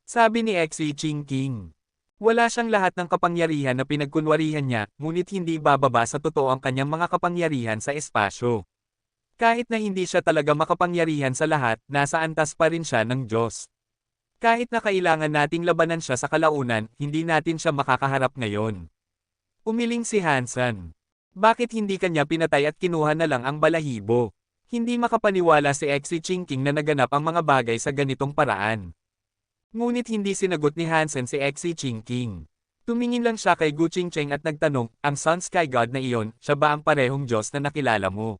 Speaker 1: Sabi ni Xi Jinping. Wala siyang lahat ng kapangyarihan na pinagkunwarihan niya, ngunit hindi bababa sa totoo ang kanyang mga kapangyarihan sa espasyo. Kahit na hindi siya talaga makapangyarihan sa lahat, nasa antas pa rin siya ng Diyos. Kahit na kailangan nating labanan siya sa kalaunan, hindi natin siya makakaharap ngayon. Umiling si Hansen. Bakit hindi kanya pinatay at kinuha na lang ang balahibo? Hindi makapaniwala si Xi Jinping na naganap ang mga bagay sa ganitong paraan. Ngunit hindi sinagot ni Hansen si Xi Jinping. Tumingin lang siya kay Gu Qingcheng at nagtanong, ang Sun Sky God na iyon, siya ba ang parehong Diyos na nakilala mo?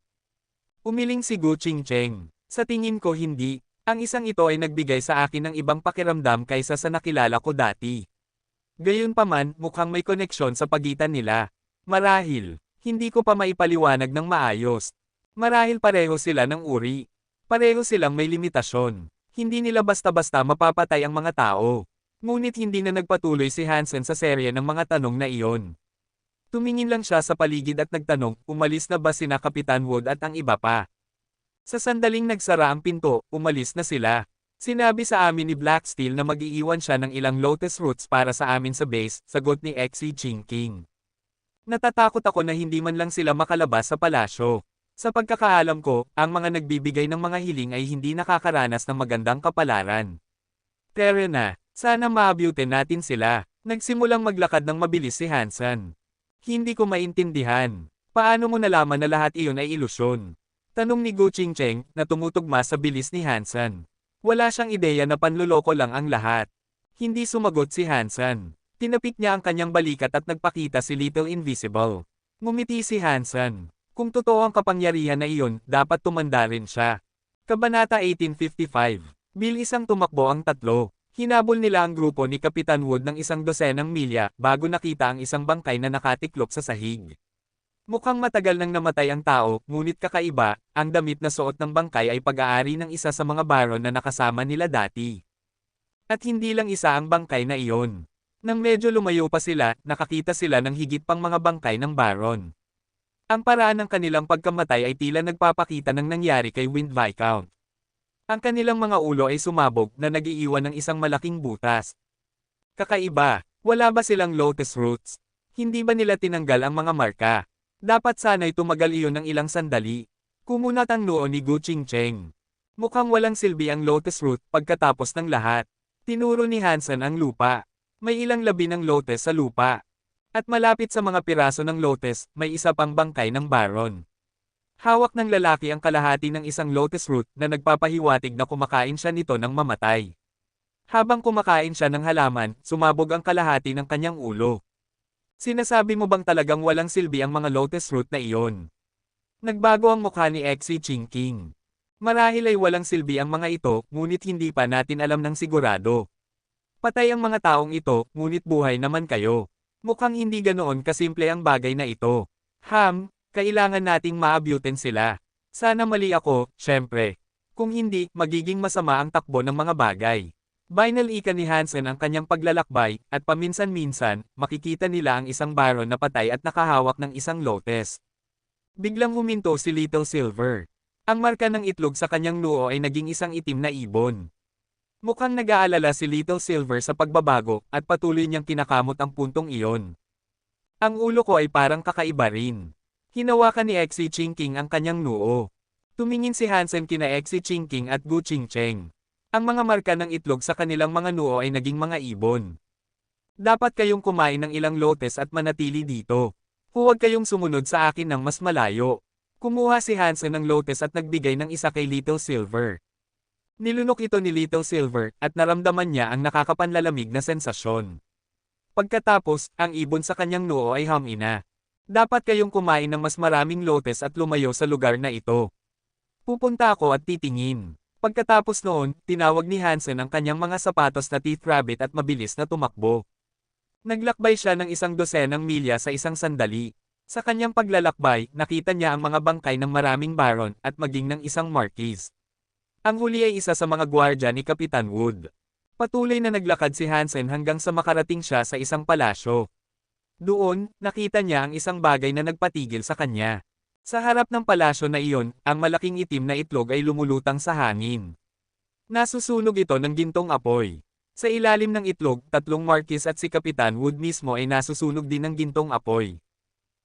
Speaker 1: Umiling si Gu Qingcheng. Sa tingin ko hindi. Ang isang ito ay nagbigay sa akin ng ibang pakiramdam kaysa sa nakilala ko dati. Gayunpaman, mukhang may koneksyon sa pagitan nila. Marahil. Hindi ko pa maipaliwanag ng maayos. Marahil pareho sila ng uri. Pareho silang may limitasyon. Hindi nila basta-basta mapapatay ang mga tao. Ngunit hindi na nagpatuloy si Hansen sa serye ng mga tanong na iyon. Tumingin lang siya sa paligid at nagtanong, umalis na ba sina Kapitan Wood at ang iba pa? Sa sandaling nagsara ang pinto, umalis na sila. Sinabi sa amin ni Black Steel na mag-iiwan siya ng ilang lotus roots para sa amin sa base, sagot ni Xi Jinping. Natatakot ako na hindi man lang sila makalabas sa palasyo. Sa pagkakaalam ko, ang mga nagbibigay ng mga hiling ay hindi nakakaranas ng magandang kapalaran. Pero na, sana maabutin natin sila. Nagsimulang maglakad ng mabilis si Hansen. Hindi ko maintindihan. Paano mo nalaman na lahat iyon ay ilusyon? Tanong ni Gu Qingcheng na tumutugma sa bilis ni Hansen. Wala siyang ideya na panluloko lang ang lahat. Hindi sumagot si Hansen. Tinapik niya ang kanyang balikat at nagpakita si Little Invisible. Ngumiti si Hansen. Kung totoo ang kapangyarihan na iyon, dapat tumanda rin siya. Kabanata 1855. Bilisang tumakbo ang tatlo. Hinabol nila ang grupo ni Kapitan Wood ng isang dosenang milya bago nakita ang isang bangkay na nakatiklop sa sahig. Mukhang matagal nang namatay ang tao, ngunit kakaiba, ang damit na suot ng bangkay ay pag-aari ng isa sa mga baron na nakasama nila dati. At hindi lang isa ang bangkay na iyon. Nang medyo lumayo pa sila, nakakita sila ng higit pang mga bangkay ng baron. Ang paraan ng kanilang pagkamatay ay tila nagpapakita ng nangyari kay Wind Viscount. Ang kanilang mga ulo ay sumabog na nag-iiwan ng isang malaking butas. Kakaiba, wala ba silang lotus roots? Hindi ba nila tinanggal ang mga marka? Dapat sana'y tumagal iyon ng ilang sandali. Kumunat ang noo ni Gu Qingcheng. Mukhang walang silbi ang lotus root pagkatapos ng lahat. Tinuro ni Hansen ang lupa. May ilang labi ng lotus sa lupa. At malapit sa mga piraso ng lotus, may isa pang bangkay ng baron. Hawak ng lalaki ang kalahati ng isang lotus root na nagpapahiwatig na kumakain siya nito nang mamatay. Habang kumakain siya ng halaman, sumabog ang kalahati ng kanyang ulo. Sinasabi mo bang talagang walang silbi ang mga lotus root na iyon? Nagbago ang mukha ni Xi Jinping. Marahil ay walang silbi ang mga ito, ngunit hindi pa natin alam ng sigurado. Patay ang mga taong ito, ngunit buhay naman kayo. Mukhang hindi ganoon kasimple ang bagay na ito. Kailangan nating maabutin sila. Sana mali ako, syempre. Kung hindi, magiging masama ang takbo ng mga bagay. Binalika ni Hansen ang kanyang paglalakbay, at paminsan-minsan, makikita nila ang isang baron na patay at nakahawak ng isang lotus. Biglang huminto si Little Silver. Ang marka ng itlog sa kanyang noo ay naging isang itim na ibon. Mukhang nag-aalala si Little Silver sa pagbabago, at patuloy niyang kinakamot ang puntong iyon. Ang ulo ko ay parang kakaiba rin. Hinawakan ni Xi Jinping ang kanyang noo. Tumingin si Hansen kina Xi Jinping at Gu Qingcheng. Ang mga marka ng itlog sa kanilang mga noo ay naging mga ibon. Dapat kayong kumain ng ilang lotus at manatili dito. Huwag kayong sumunod sa akin ng mas malayo. Kumuha si Hansen ng lotus at nagbigay ng isa kay Little Silver. Nilunok ito ni Little Silver, at naramdaman niya ang nakakapanlalamig na sensasyon. Pagkatapos, ang ibon sa kanyang noo ay humina. Dapat kayong kumain ng mas maraming lotus at lumayo sa lugar na ito. Pupunta ako at titingin. Pagkatapos noon, tinawag ni Hansen ang kanyang mga sapatos na teeth rabbit at mabilis na tumakbo. Naglakbay siya ng isang dosenang milya sa isang sandali. Sa kanyang paglalakbay, nakita niya ang mga bangkay ng maraming baron at maging ng isang marquis. Ang huli ay isa sa mga gwardya ni Kapitan Wood. Patuloy na naglakad si Hansen hanggang sa makarating siya sa isang palasyo. Doon, nakita niya ang isang bagay na nagpatigil sa kanya. Sa harap ng palasyo na iyon, ang malaking itim na itlog ay lumulutang sa hangin. Nasusunog ito ng gintong apoy. Sa ilalim ng itlog, tatlong marquis at si Kapitan Wood mismo ay nasusunog din ng gintong apoy.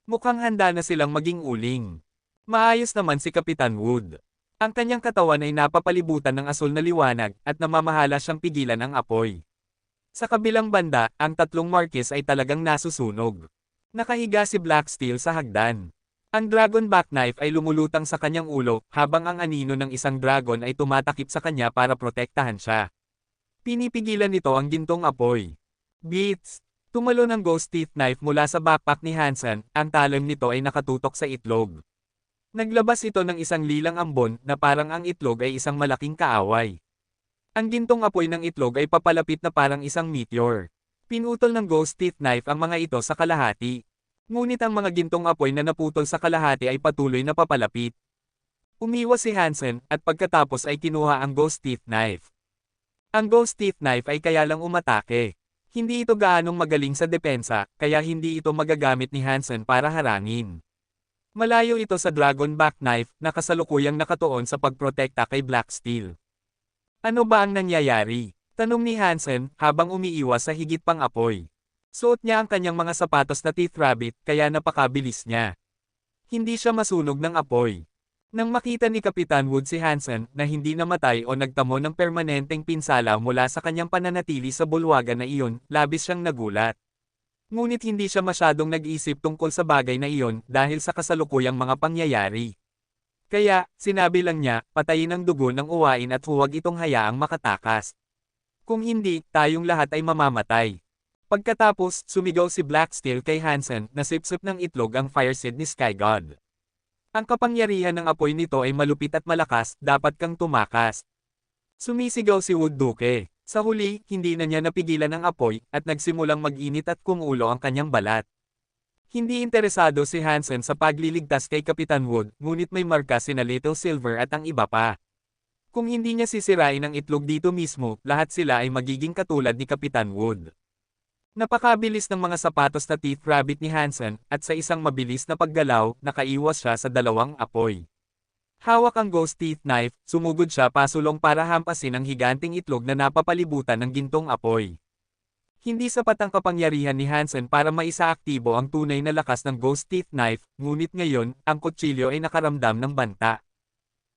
Speaker 1: Mukhang handa na silang maging uling. Maayos naman si Kapitan Wood. Ang kanyang katawan ay napapalibutan ng asul na liwanag at namamahala siyang pigilan ang apoy. Sa kabilang banda, ang tatlong marquis ay talagang nasusunog. Nakahiga si Black Steel sa hagdan. Ang dragon back knife ay lumulutang sa kanyang ulo, habang ang anino ng isang dragon ay tumatakip sa kanya para protektahan siya. Pinipigilan nito ang gintong apoy. Beats! Tumalo ng ghost teeth knife mula sa backpack ni Hansen, ang talim nito ay nakatutok sa itlog. Naglabas ito ng isang lilang ambon na parang ang itlog ay isang malaking kaaway. Ang gintong apoy ng itlog ay papalapit na parang isang meteor. Pinutol ng ghost teeth knife ang mga ito sa kalahati. Ngunit ang mga gintong apoy na naputol sa kalahati ay patuloy na papalapit. Umiwas si Hansen, at pagkatapos ay kinuha ang ghost teeth knife. Ang ghost teeth knife ay kaya lang umatake. Hindi ito gaanong magaling sa depensa, kaya hindi ito magagamit ni Hansen para harangin. Malayo ito sa dragon back knife na kasalukuyang nakatuon sa pagprotekta kay Black Steel. Ano ba ang nangyayari? Tanong ni Hansen, habang umiiwas sa higit pang apoy. Suot niya ang kanyang mga sapatos na teeth rabbit, kaya napakabilis niya. Hindi siya masunog ng apoy. Nang makita ni Kapitan Wood si Hansen na hindi namatay o nagtamo ng permanenteng pinsala mula sa kanyang pananatili sa bulwagan na iyon, labis siyang nagulat. Ngunit hindi siya masyadong nag-isip tungkol sa bagay na iyon dahil sa kasalukuyang mga pangyayari. Kaya, sinabi lang niya, patayin ang dugo ng uwain at huwag itong hayaang makatakas. Kung hindi, tayong lahat ay mamamatay. Pagkatapos, sumigaw si Black Steel kay Hansen na sip-sip ng itlog ang fire seed ni Sky God. Ang kapangyarihan ng apoy nito ay malupit at malakas, dapat kang tumakas. Sumisigaw si Wood Duke. Sa huli, hindi na niya napigilan ang apoy, at nagsimulang mag-init at kumulo ang kanyang balat. Hindi interesado si Hansen sa pagliligtas kay Kapitan Wood, ngunit may marka sina Little Silver at ang iba pa. Kung hindi niya sisirain ang itlog dito mismo, lahat sila ay magiging katulad ni Kapitan Wood. Napakabilis ng mga sapatos na Teeth Rabbit ni Hansen, at sa isang mabilis na paggalaw, nakaiwas siya sa dalawang apoy. Hawak ang ghost teeth knife, sumugod siya pasulong para hampasin ang higanting itlog na napapalibutan ng gintong apoy. Hindi sapat ang kapangyarihan ni Hansen para maisaaktibo ang tunay na lakas ng ghost teeth knife, ngunit ngayon, ang kutsilyo ay nakaramdam ng banta.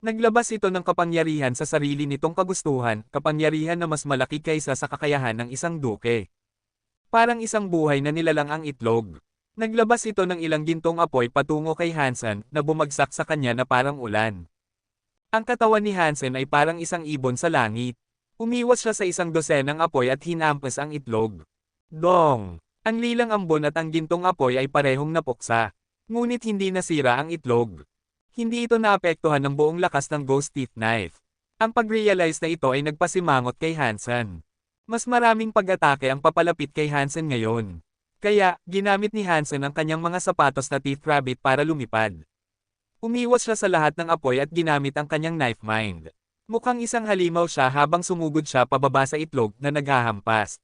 Speaker 1: Naglabas ito ng kapangyarihan sa sarili nitong kagustuhan, kapangyarihan na mas malaki kaysa sa kakayahan ng isang duke. Parang isang buhay na nilalang ang itlog. Naglabas ito ng ilang gintong apoy patungo kay Hansen, na bumagsak sa kanya na parang ulan. Ang katawan ni Hansen ay parang isang ibon sa langit. Umiwas siya sa isang dosenang apoy at hinampas ang itlog. Dong! Ang lilang ambon at ang gintong apoy ay parehong napuksa. Ngunit hindi nasira ang itlog. Hindi ito naapektuhan ng buong lakas ng ghost teeth knife. Ang pag-realize na ito ay nagpasimangot kay Hansen. Mas maraming pag-atake ang papalapit kay Hansen ngayon. Kaya, ginamit ni Hansen ang kanyang mga sapatos na Teeth Rabbit para lumipad. Umiwas siya sa lahat ng apoy at ginamit ang kanyang knife mind. Mukhang isang halimaw siya habang sumugod siya pababa sa itlog na naghahampas.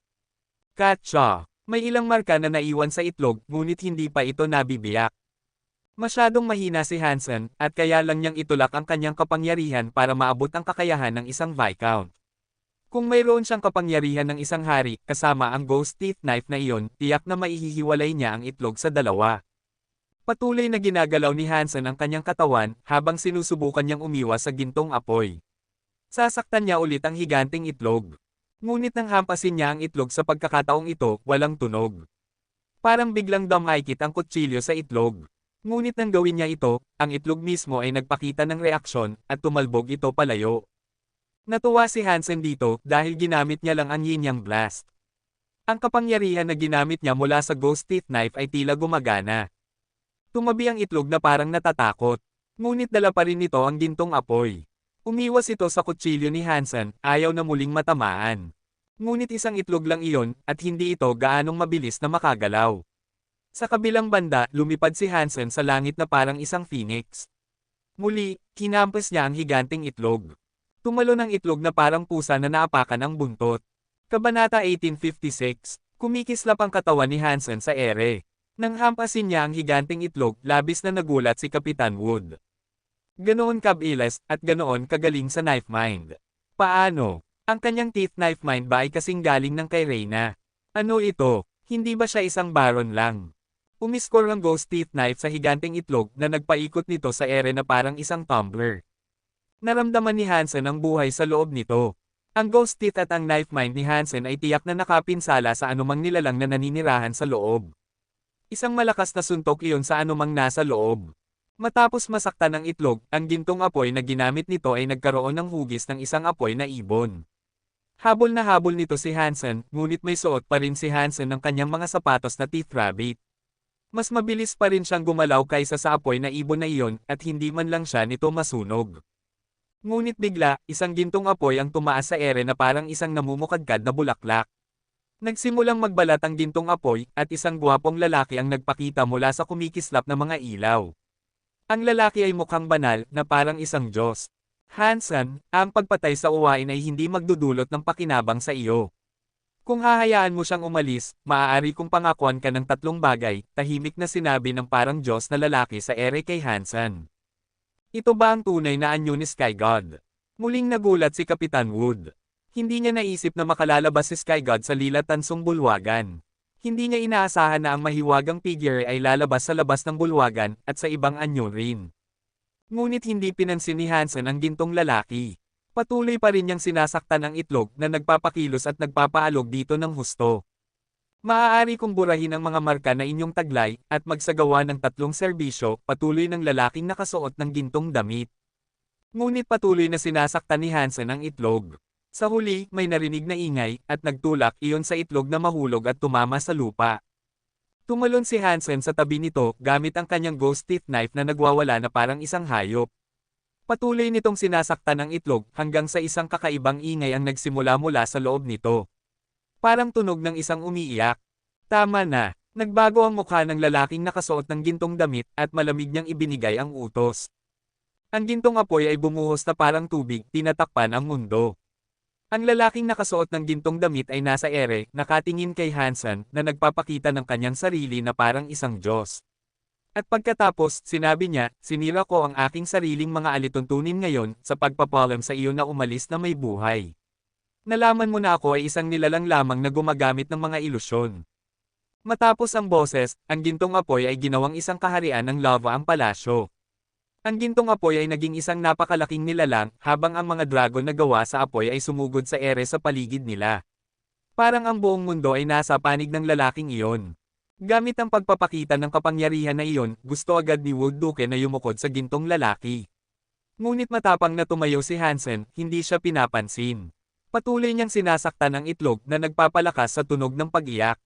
Speaker 1: Katsa! May ilang marka na naiwan sa itlog, ngunit hindi pa ito nabibiyak. Masyadong mahina si Hansen, at kaya lang niyang itulak ang kanyang kapangyarihan para maabot ang kakayahan ng isang Viscount. Kung mayroon siyang kapangyarihan ng isang hari, kasama ang ghost teeth knife na iyon, tiyak na maihihiwalay niya ang itlog sa dalawa. Patuloy na ginagalaw ni Hansen ang kanyang katawan, habang sinusubukan niyang umiwas sa gintong apoy. Sasaktan niya ulit ang higanting itlog. Ngunit nang hampasin niya ang itlog sa pagkakataong ito, walang tunog. Parang biglang dumaikit ang kutsilyo sa itlog. Ngunit nang gawin niya ito, ang itlog mismo ay nagpakita ng reaksyon, at tumalbog ito palayo. Natuwa si Hansen dito dahil ginamit niya lang ang Yin-Yang Blast. Ang kapangyarihan na ginamit niya mula sa ghost teeth knife ay tila gumagana. Tumabi ang itlog na parang natatakot. Ngunit dala pa rin nito ang gintong apoy. Umiwas ito sa kutsilyo ni Hansen, ayaw na muling matamaan. Ngunit isang itlog lang iyon, at hindi ito gaanong mabilis na makagalaw. Sa kabilang banda, lumipad si Hansen sa langit na parang isang phoenix. Muli, hinampas niya ang higanting itlog. Tumalon ang itlog na parang pusa na naapakan ang buntot. Kabanata 1856, kumikislap ang katawan ni Hansen sa ere. Nang hampasin niya ang higanting itlog, labis na nagulat si Kapitan Wood. Ganoon kabilis, at ganoon kagaling sa knife mind. Paano? Ang kanyang teeth knife mind ba ay kasing galing ng kay Reyna? Ano ito? Hindi ba siya isang baron lang? Umiskor ang ghost teeth knife sa higanting itlog na nagpaikot nito sa ere na parang isang tumbler. Naramdaman ni Hansen ang buhay sa loob nito. Ang ghost teeth at ang knife mind ni Hansen ay tiyak na nakapinsala sa anumang nilalang na naninirahan sa loob. Isang malakas na suntok iyon sa anumang nasa loob. Matapos masaktan ang itlog, ang gintong apoy na ginamit nito ay nagkaroon ng hugis ng isang apoy na ibon. Habol na habol nito si Hansen, ngunit may suot pa rin si Hansen ng kanyang mga sapatos na Teeth Rabbit. Mas mabilis pa rin siyang gumalaw kaysa sa apoy na ibon na iyon, at hindi man lang siya nito masunog. Ngunit bigla, isang gintong apoy ang tumaas sa ere na parang isang namumukadkad na bulaklak. Nagsimulang magbalat ang gintong apoy, at isang gwapong lalaki ang nagpakita mula sa kumikislap na mga ilaw. Ang lalaki ay mukhang banal, na parang isang Diyos. Hansen, ang pagpatay sa uwain ay hindi magdudulot ng pakinabang sa iyo. Kung hahayaan mo siyang umalis, maaari kong pangakuan ka ng 3 bagay, tahimik na sinabi ng parang Diyos na lalaki sa ere kay Hansen. Ito ba ang tunay na anyo ni Sky God? Muling nagulat si Kapitan Wood. Hindi niya naisip na makalalabas si Sky God sa lilatansong bulwagan. Hindi niya inaasahan na ang mahiwagang figure ay lalabas sa labas ng bulwagan, at sa ibang anyo rin. Ngunit hindi pinansin ni Hansen ang gintong lalaki. Patuloy pa rin niyang sinasaktan ang itlog na nagpapakilos at nagpapaalog dito ng husto. Maaari kong burahin ang mga marka na inyong taglay, at magsagawa ng 3 serbisyo, patuloy ng lalaking nakasuot ng gintong damit. Ngunit patuloy na sinasaktan ni Hansen ang itlog. Sa huli, may narinig na ingay, at nagtulak iyon sa itlog na mahulog at tumama sa lupa. Tumalon si Hansen sa tabi nito gamit ang kanyang ghost teeth knife na nagwawala na parang isang hayop. Patuloy nitong sinasaktan ang itlog hanggang sa isang kakaibang ingay ang nagsimula mula sa loob nito. Parang tunog ng isang umiiyak. Tama na, nagbago ang mukha ng lalaking nakasuot ng gintong damit at malamig niyang ibinigay ang utos. Ang gintong apoy ay bumuhos na parang tubig, tinatakpan ang mundo. Ang lalaking nakasuot ng gintong damit ay nasa ere, nakatingin kay Hansen na nagpapakita ng kanyang sarili na parang isang Diyos. At pagkatapos, sinabi niya, sinira ko ang aking sariling mga alituntunin ngayon sa pagpapalam sa iyo na umalis na may buhay. Nalaman mo na ako ay isang nilalang lamang na gumagamit ng mga ilusyon. Matapos ang boses, ang gintong apoy ay ginawang isang kaharian ng lava ang palasyo. Ang gintong apoy ay naging isang napakalaking nilalang habang ang mga dragon na gawa sa apoy ay sumugod sa ere sa paligid nila. Parang ang buong mundo ay nasa panig ng lalaking iyon. Gamit ang pagpapakita ng kapangyarihan na iyon, gusto agad ni Wood Duke na yumukod sa gintong lalaki. Ngunit matapang na tumayo si Hansen, hindi siya pinapansin. Patuloy niyang sinasaktan ang itlog na nagpapalakas sa tunog ng pag-iyak.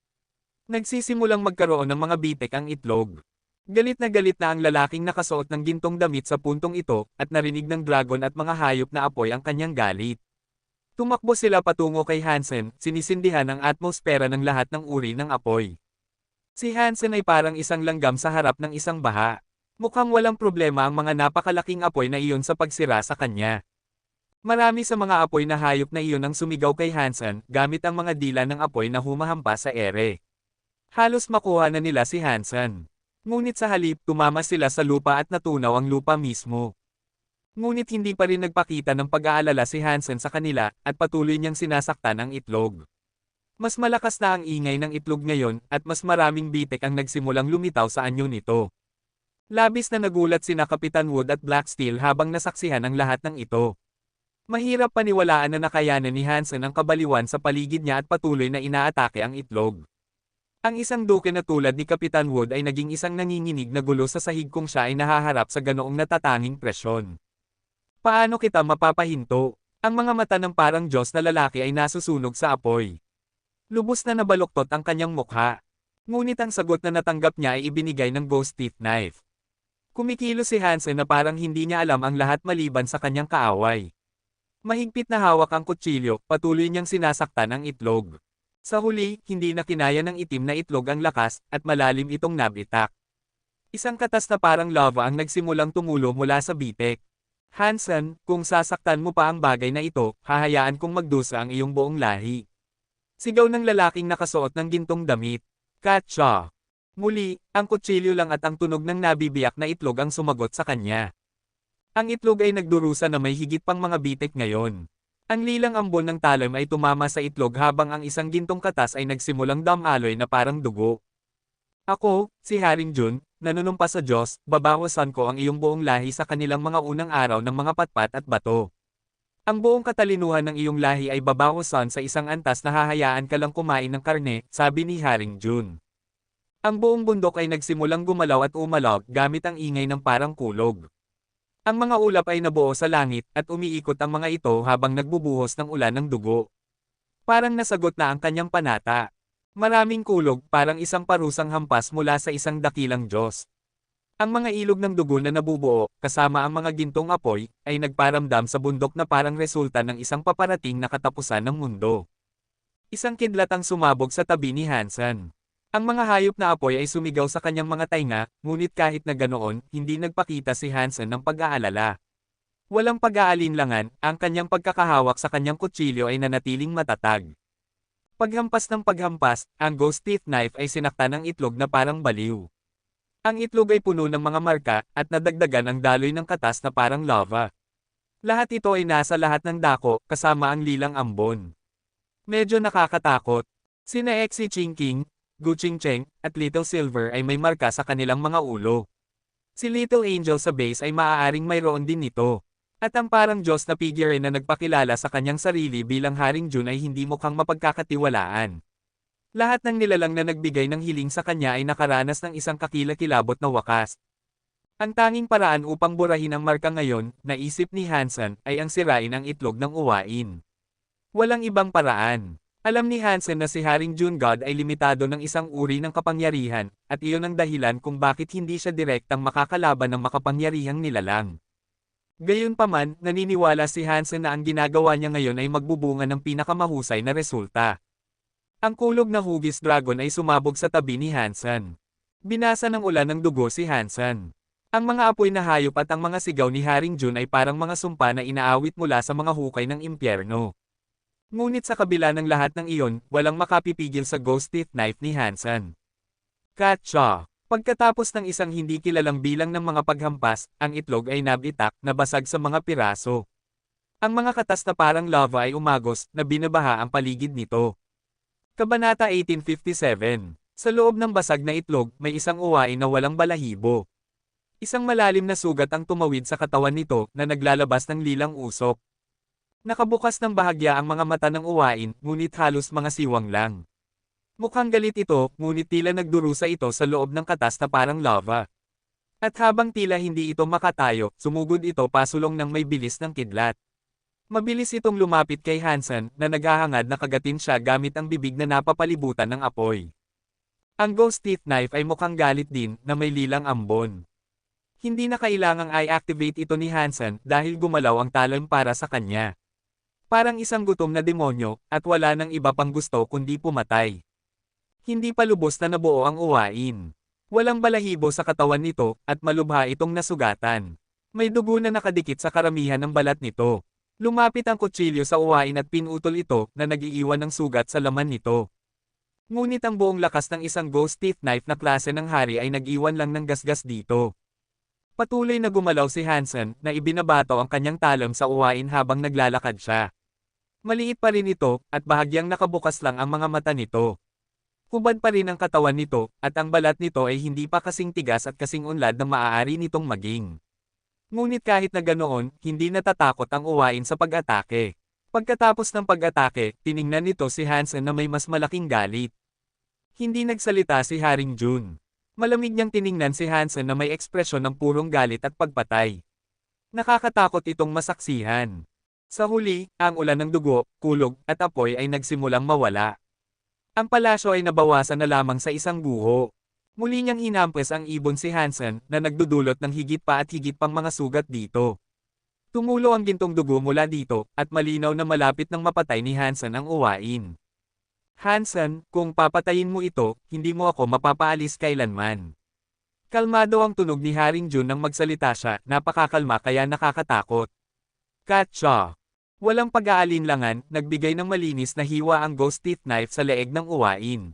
Speaker 1: Nagsisimulang magkaroon ng mga bitek ang itlog. Galit na ang lalaking nakasuot ng gintong damit sa puntong ito, at narinig ng dragon at mga hayop na apoy ang kanyang galit. Tumakbo sila patungo kay Hansen, sinisindihan ang atmosfera ng lahat ng uri ng apoy. Si Hansen ay parang isang langgam sa harap ng isang baha. Mukhang walang problema ang mga napakalaking apoy na iyon sa pagsira sa kanya. Marami sa mga apoy na hayop na iyon ang sumigaw kay Hansen, gamit ang mga dila ng apoy na humahampas sa ere. Halos makuha na nila si Hansen. Ngunit sa halip, tumama sila sa lupa at natunaw ang lupa mismo. Ngunit hindi pa rin nagpakita ng pag-aalala si Hansen sa kanila, at patuloy niyang sinasaktan ang itlog. Mas malakas na ang ingay ng itlog ngayon, at mas maraming bitek ang nagsimulang lumitaw sa anyo nito. Labis na nagulat sina Kapitan Wood at Black Steel habang nasaksihan ang lahat ng ito. Mahirap paniwalaan na nakayanan ni Hansen ang kabaliwan sa paligid niya at patuloy na inaatake ang itlog. Ang isang duke na tulad ni Kapitan Wood ay naging isang nanginginig na gulo sa sahig kung siya ay nahaharap sa ganoong natatanging presyon. Paano kita mapapahinto? Ang mga mata ng parang Diyos na lalaki ay nasusunog sa apoy. Lubos na nabaluktot ang kanyang mukha. Ngunit ang sagot na natanggap niya ay ibinigay ng ghost teeth knife. Kumikilos si Hansen na parang hindi niya alam ang lahat maliban sa kanyang kaaway. Mahigpit na hawak ang kutsilyo, patuloy niyang sinasaktan ang itlog. Sa huli, hindi na kinaya ng itim na itlog ang lakas, at malalim itong nabitak. Isang katas na parang lava ang nagsimulang tumulo mula sa bitek. Hansen, kung sasaktan mo pa ang bagay na ito, hahayaan kong magdusa ang iyong buong lahi. Sigaw ng lalaking nakasuot ng gintong damit. Katsa! Muli, ang kutsilyo lang at ang tunog ng nabibiyak na itlog ang sumagot sa kanya. Ang itlog ay nagdurusa na may higit pang mga bitek ngayon. Ang lilang ambon ng talim ay tumama sa itlog habang ang isang gintong katas ay nagsimulang damaloy na parang dugo. Ako, si Haring Jun, nanunumpa sa Diyos, babawasan ko ang iyong buong lahi sa kanilang mga unang araw ng mga patpat at bato. Ang buong katalinuhan ng iyong lahi ay babawasan sa isang antas na hahayaan ka lang kumain ng karne, sabi ni Haring Jun. Ang buong bundok ay nagsimulang gumalaw at umalaw gamit ang ingay ng parang kulog. Ang mga ulap ay nabuo sa langit at umiikot ang mga ito habang nagbubuhos ng ulan ng dugo. Parang nasagot na ang kanyang panata. Maraming kulog, parang isang parusang hampas mula sa isang dakilang Diyos. Ang mga ilog ng dugo na nabubuo, kasama ang mga gintong apoy, ay nagparamdam sa bundok na parang resulta ng isang paparating na katapusan ng mundo. Isang kidlat ang sumabog sa tabi ni Hansen. Ang mga hayop na apoy ay sumigaw sa kanyang mga tainga, ngunit kahit na ganoon, hindi nagpakita si Hansen ng pag-aalala. Walang pag-aalinlangan, ang kanyang pagkakahawak sa kanyang kutsilyo ay nanatiling matatag. Paghampas ng paghampas, ang ghost teeth knife ay sinaktan ng itlog na parang baliw. Ang itlog ay puno ng mga marka, at nadagdagan ang daloy ng katas na parang lava. Lahat ito ay nasa lahat ng dako, kasama ang lilang ambon. Medyo nakakatakot. Sina Exi Chingking, Gu Chingcheng, at Little Silver ay may marka sa kanilang mga ulo. Si Little Angel sa base ay maaaring mayroon din nito. At ang parang Diyos na figure na nagpakilala sa kanyang sarili bilang Haring Jun ay hindi mukhang mapagkakatiwalaan. Lahat ng nilalang na nagbigay ng hiling sa kanya ay nakaranas ng isang kakilakilabot na wakas. Ang tanging paraan upang burahin ang marka ngayon, naisip ni Hansen, ay ang sirain ang itlog ng uwain. Walang ibang paraan. Alam ni Hansen na si Haring Jungod ay limitado ng isang uri ng kapangyarihan, at iyon ang dahilan kung bakit hindi siya direktang makakalaban ng makapangyarihang nilalang. Gayunpaman, naniniwala si Hansen na ang ginagawa niya ngayon ay magbubunga ng pinakamahusay na resulta. Ang kulog na hugis dragon ay sumabog sa tabi ni Hansen. Binasa ng ulan ng dugo si Hansen. Ang mga apoy na hayop at ang mga sigaw ni Haring Jun ay parang mga sumpa na inaawit mula sa mga hukay ng impyerno. Ngunit sa kabila ng lahat ng iyon, walang makapipigil sa ghost teeth knife ni Hansen. Katsa! Pagkatapos ng isang hindi kilalang bilang ng mga paghampas, ang itlog ay nabitak na basag sa mga piraso. Ang mga katas na parang lava ay umagos na binabaha ang paligid nito. Kabanata 1857. Sa loob ng basag na itlog, may isang uwain na walang balahibo. Isang malalim na sugat ang tumawid sa katawan nito na naglalabas ng lilang usok. Nakabukas ng bahagya ang mga mata ng uwain, ngunit halos mga siwang lang. Mukhang galit ito, ngunit tila nagdurusa ito sa loob ng katas na parang lava. At habang tila hindi ito makatayo, sumugod ito pasulong ng may bilis ng kidlat. Mabilis itong lumapit kay Hansen na naghahangad na kagatin siya gamit ang bibig na napapalibutan ng apoy. Ang ghost teeth knife ay mukhang galit din na may lilang ambon. Hindi na kailangang i-activate ito ni Hansen dahil gumalaw ang talon para sa kanya. Parang isang gutom na demonyo, at wala nang iba pang gusto kundi pumatay. Hindi pa lubos na nabuo ang uwain. Walang balahibo sa katawan nito, at malubha itong nasugatan. May dugo na nakadikit sa karamihan ng balat nito. Lumapit ang kutsilyo sa uwain at pinutol ito na nag-iiwan ng sugat sa laman nito. Ngunit ang buong lakas ng isang ghost teeth knife na klase ng hari ay nag-iwan lang ng gasgas dito. Patuloy na gumalaw si Hansen na ibinabato ang kanyang talon sa uwain habang naglalakad siya. Maliit pa rin ito, at bahagyang nakabukas lang ang mga mata nito. Hubad pa rin ang katawan nito, at ang balat nito ay hindi pa kasing tigas at kasing unlad na maaari nitong maging. Ngunit kahit na ganoon, hindi natatakot ang uwain sa pag-atake. Pagkatapos ng pag-atake, tiningnan nito si Hansen na may mas malaking galit. Hindi nagsalita si Haring Jun. Malamig niyang tiningnan si Hansen na may ekspresyon ng purong galit at pagpatay. Nakakatakot itong masaksihan. Sa huli, ang ulan ng dugo, kulog, at apoy ay nagsimulang mawala. Ang palasyo ay nabawasan na lamang sa isang guho. Muli niyang hinampes ang ibon si Hansen na nagdudulot ng higit pa at higit pang mga sugat dito. Tumulo ang gintong dugo mula dito, at malinaw na malapit ng mapatay ni Hansen ang uwain. Hansen, kung papatayin mo ito, hindi mo ako mapapaalis kailanman. Kalmado ang tunog ni Haring Jun nang magsalita siya, napakakalma kaya nakakatakot. Katsa! Walang pag-aalinlangan, nagbigay ng malinis na hiwa ang ghost teeth knife sa leeg ng uwain.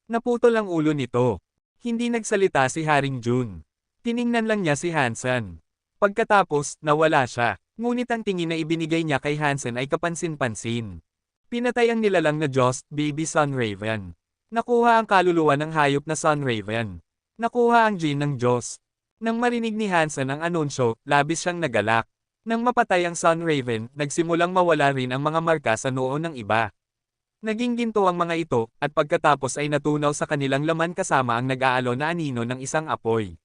Speaker 1: Naputol ang ulo nito. Hindi nagsalita si Haring Jun. Tiningnan lang niya si Hansen. Pagkatapos, nawala siya, ngunit ang tingin na ibinigay niya kay Hansen ay kapansin-pansin. Pinatay ang nilalang na Jost, Baby Sunraven. Nakuha ang kaluluwa ng hayop na Sunraven. Nakuha ang gene ng Jost. Nang marinig ni Hansen ang anunsyo, labis siyang nagalak. Nang mapatay ang Sunraven, nagsimulang mawala rin ang mga marka sa noo ng iba. Naging ginto ang mga ito, at pagkatapos ay natunaw sa kanilang laman kasama ang nag-aalon na anino ng isang apoy.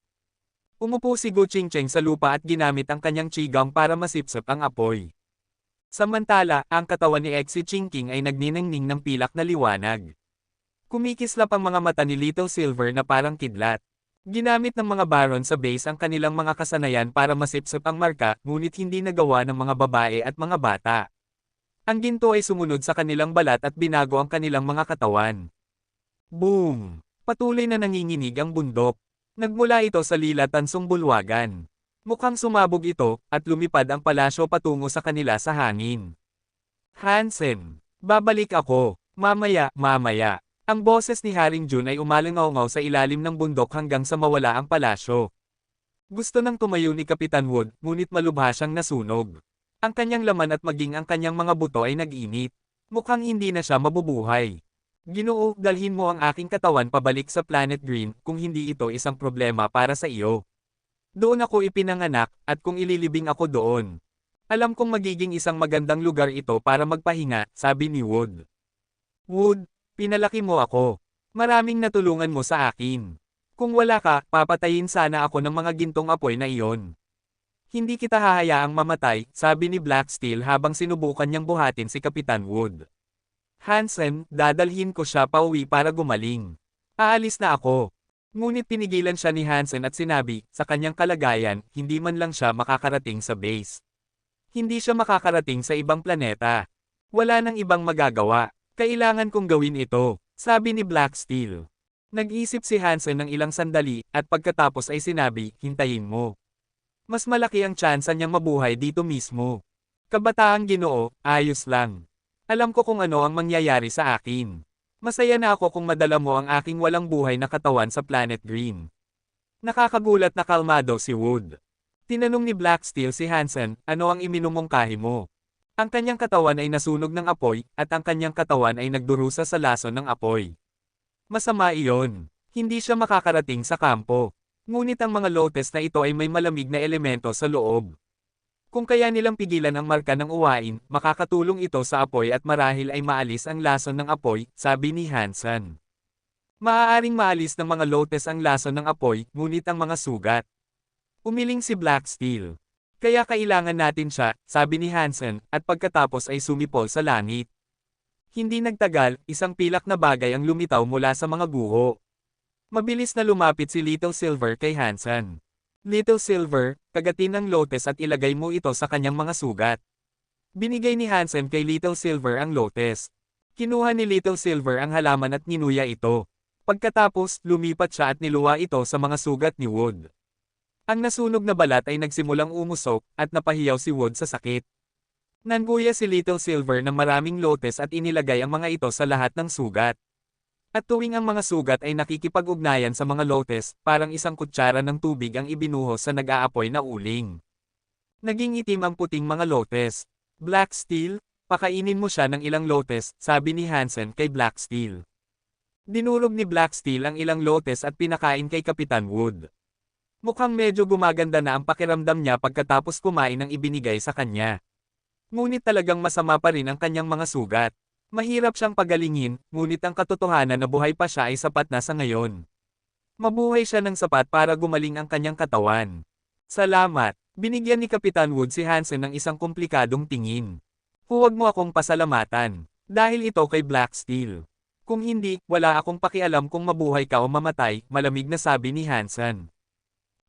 Speaker 1: Umupo si Gu Qingcheng sa lupa at ginamit ang kanyang qigong para masipsip ang apoy. Samantala, ang katawan ni Xi Jinping ay nagniningning ng pilak na liwanag. Kumikislap ang mga mata ni Little Silver na parang kidlat. Ginamit ng mga baron sa base ang kanilang mga kasanayan para masipsip ang marka, ngunit hindi nagawa ng mga babae at mga bata. Ang ginto ay sumunod sa kanilang balat at binago ang kanilang mga katawan. Boom! Patuloy na nanginginig ang bundok. Nagmula ito sa lilatansong bulwagan. Mukhang sumabog ito, at lumipad ang palasyo patungo sa kanila sa hangin. Hansen! Babalik ako! Mamaya, mamaya! Ang boses ni Haring Jun ay umalingaw sa ilalim ng bundok hanggang sa mawala ang palasyo. Gusto nang tumayo ni Kapitan Wood, ngunit malubha siyang nasunog. Ang kanyang laman at maging ang kanyang mga buto ay nag-init. Mukhang hindi na siya mabubuhay. Ginoo, dalhin mo ang aking katawan pabalik sa Planet Green kung hindi ito isang problema para sa iyo. Doon ako ipinanganak, at kung ililibing ako doon. Alam kong magiging isang magandang lugar ito para magpahinga, sabi ni Wood. Wood, pinalaki mo ako. Maraming natulungan mo sa akin. Kung wala ka, papatayin sana ako ng mga gintong apoy na iyon. Hindi kita hahayaang mamatay, sabi ni Black Steel habang sinubukan niyang buhatin si Kapitan Wood. Hansen, dadalhin ko siya pauwi para gumaling. Aalis na ako. Ngunit pinigilan siya ni Hansen at sinabi, sa kanyang kalagayan, hindi man lang siya makakarating sa base. Hindi siya makakarating sa ibang planeta. Wala nang ibang magagawa. Kailangan kong gawin ito, sabi ni Black Steel. Nag-isip si Hansen ng ilang sandali, at pagkatapos ay sinabi, hintayin mo. Mas malaki ang tsansa niyang mabuhay dito mismo. Kabataang Ginoo, ayos lang. Alam ko kung ano ang mangyayari sa akin. Masaya na ako kung madala mo ang aking walang buhay na katawan sa Planet Green. Nakakagulat na kalmado si Wood. Tinanong ni Black Steel si Hansen, ano ang iminumungkahi mo? Ang kanyang katawan ay nasunog ng apoy, at ang kanyang katawan ay nagdurusa sa lason ng apoy. Masama iyon. Hindi siya makakarating sa kampo. Ngunit ang mga lotes na ito ay may malamig na elemento sa loob. Kung kaya nilang pigilan ang marka ng uwain, makakatulong ito sa apoy at marahil ay maalis ang lason ng apoy, sabi ni Hansen. Maaaring maalis ng mga lotes ang lason ng apoy, ngunit ang mga sugat. Umiling si Black Steel. Kaya kailangan natin siya, sabi ni Hansen, at pagkatapos ay sumipol sa langit. Hindi nagtagal, isang pilak na bagay ang lumitaw mula sa mga guho. Mabilis na lumapit si Little Silver kay Hansen. Little Silver, kagatin ng lotes at ilagay mo ito sa kanyang mga sugat. Binigay ni Hansen kay Little Silver ang lotes. Kinuha ni Little Silver ang halaman at ninuya ito. Pagkatapos, lumipat siya at niluwa ito sa mga sugat ni Wood. Ang nasunog na balat ay nagsimulang umusok, at napahiyaw si Wood sa sakit. Nanguya si Little Silver ng maraming lotes at inilagay ang mga ito sa lahat ng sugat. At tuwing ang mga sugat ay nakikipag-ugnayan sa mga lotes, parang isang kutsara ng tubig ang ibinuhos sa nag-aapoy na uling. Naging itim ang puting mga lotes. Black Steel, pakainin mo siya ng ilang lotes, sabi ni Hansen kay Black Steel. Dinurog ni Black Steel ang ilang lotes at pinakain kay Kapitan Wood. Mukhang medyo gumaganda na ang pakiramdam niya pagkatapos kumain ng ibinigay sa kanya. Ngunit talagang masama pa rin ang kanyang mga sugat. Mahirap siyang pagalingin, ngunit ang katotohanan na buhay pa siya ay sapat na sa ngayon. Mabuhay siya ng sapat para gumaling ang kanyang katawan. Salamat, binigyan ni Kapitan Wood si Hansen ng isang komplikadong tingin. Huwag mo akong pasalamatan, dahil ito kay Black Steel. Kung hindi, wala akong pakialam kung mabuhay ka o mamatay, malamig na sabi ni Hansen.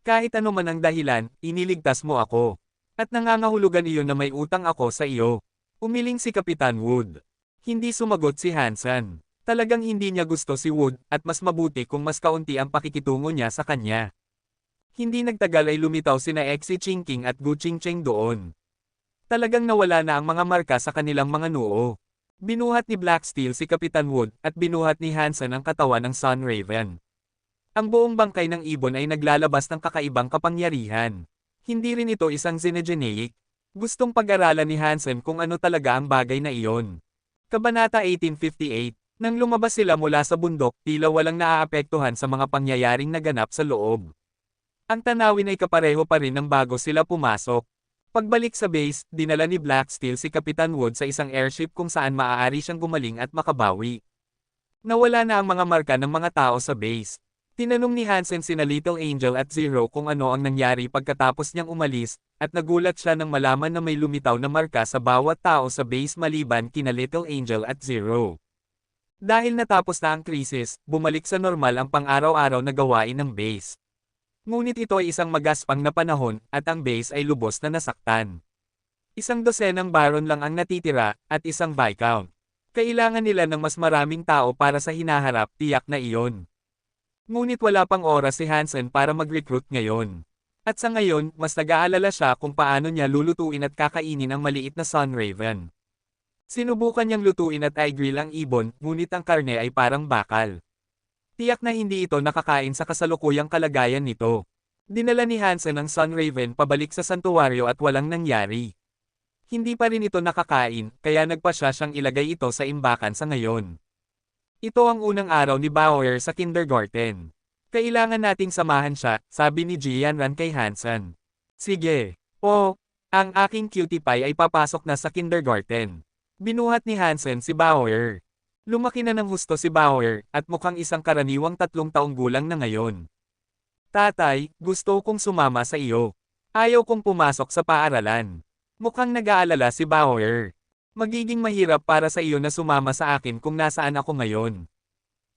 Speaker 1: Kahit ano man ang dahilan, iniligtas mo ako. At nangangahulugan iyon na may utang ako sa iyo. Umiling si Kapitan Wood. Hindi sumagot si Hansen. Talagang hindi niya gusto si Wood, at mas mabuti kung mas kaunti ang pakikitungo niya sa kanya. Hindi nagtagal ay lumitaw sina Exi Chingking at Gu Chingcheng doon. Talagang nawala na ang mga marka sa kanilang mga noo. Binuhat ni Black Steel si Kapitan Wood, at binuhat ni Hansen ang katawan ng Sun Raven. Ang buong bangkay ng ibon ay naglalabas ng kakaibang kapangyarihan. Hindi rin ito isang xenogeneic. Gustong pag-aralan ni Hansen kung ano talaga ang bagay na iyon. Kabanata 1858, nang lumabas sila mula sa bundok, tila walang naaapektuhan sa mga pangyayaring naganap sa loob. Ang tanawin ay kapareho pa rin ng bago sila pumasok. Pagbalik sa base, dinala ni Black Steel si Kapitan Wood sa isang airship kung saan maaari siyang gumaling at makabawi. Nawala na ang mga marka ng mga tao sa base. Tinanong ni Hansen sina Little Angel at Zero kung ano ang nangyari pagkatapos niyang umalis, at nagulat siya nang malaman na may lumitaw na marka sa bawat tao sa base maliban kina Little Angel at Zero. Dahil natapos na ang krisis, bumalik sa normal ang pang-araw-araw na gawain ng base. Ngunit ito ay isang magaspang na panahon, at ang base ay lubos na nasaktan. Isang dosenang Baron lang ang natitira, at isang Viscount. Kailangan nila ng mas maraming tao para sa hinaharap, tiyak na iyon. Ngunit wala pang oras si Hansen para mag-recruit ngayon. At sa ngayon, mas nag-aalala siya kung paano niya lulutuin at kakainin ang maliit na Sun Raven. Sinubukan niyang lutuin at i-grill ang ibon, ngunit ang karne ay parang bakal. Tiyak na hindi ito nakakain sa kasalukuyang kalagayan nito. Dinala ni Hansen ang Sun Raven pabalik sa santuwaryo at walang nangyari. Hindi pa rin ito nakakain, kaya nagpasya siyang ilagay ito sa imbakan sa ngayon. Ito ang unang araw ni Bauer sa kindergarten. Kailangan nating samahan siya, sabi ni Jianran kay Hansen. Sige. Oh, ang aking cutie pie ay papasok na sa kindergarten. Binuhat ni Hansen si Bauer. Lumaki na ng husto si Bauer, at mukhang isang karaniwang 3 taong gulang na ngayon. Tatay, gusto kong sumama sa iyo. Ayaw kong pumasok sa paaralan. Mukhang nag-aalala si Bauer. Magiging mahirap para sa iyo na sumama sa akin kung nasaan ako ngayon.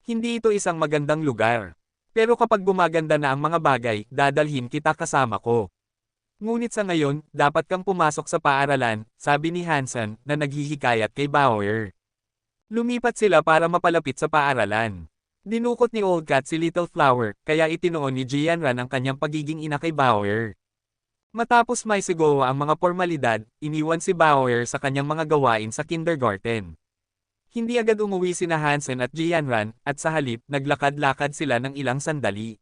Speaker 1: Hindi ito isang magandang lugar. Pero kapag gumaganda na ang mga bagay, dadalhin kita kasama ko. Ngunit sa ngayon, dapat kang pumasok sa paaralan, sabi ni Hansen, na naghihikayat kay Bauer. Lumipat sila para mapalapit sa paaralan. Dinukot ni Old Cat si Little Flower, kaya itinuon ni Jianran ang kanyang pagiging ina kay Bauer. Matapos may sigawa ang mga formalidad, iniwan si Bauer sa kanyang mga gawain sa kindergarten. Hindi agad umuwi sina Hansen at Jianran, at sa halip, naglakad-lakad sila ng ilang sandali.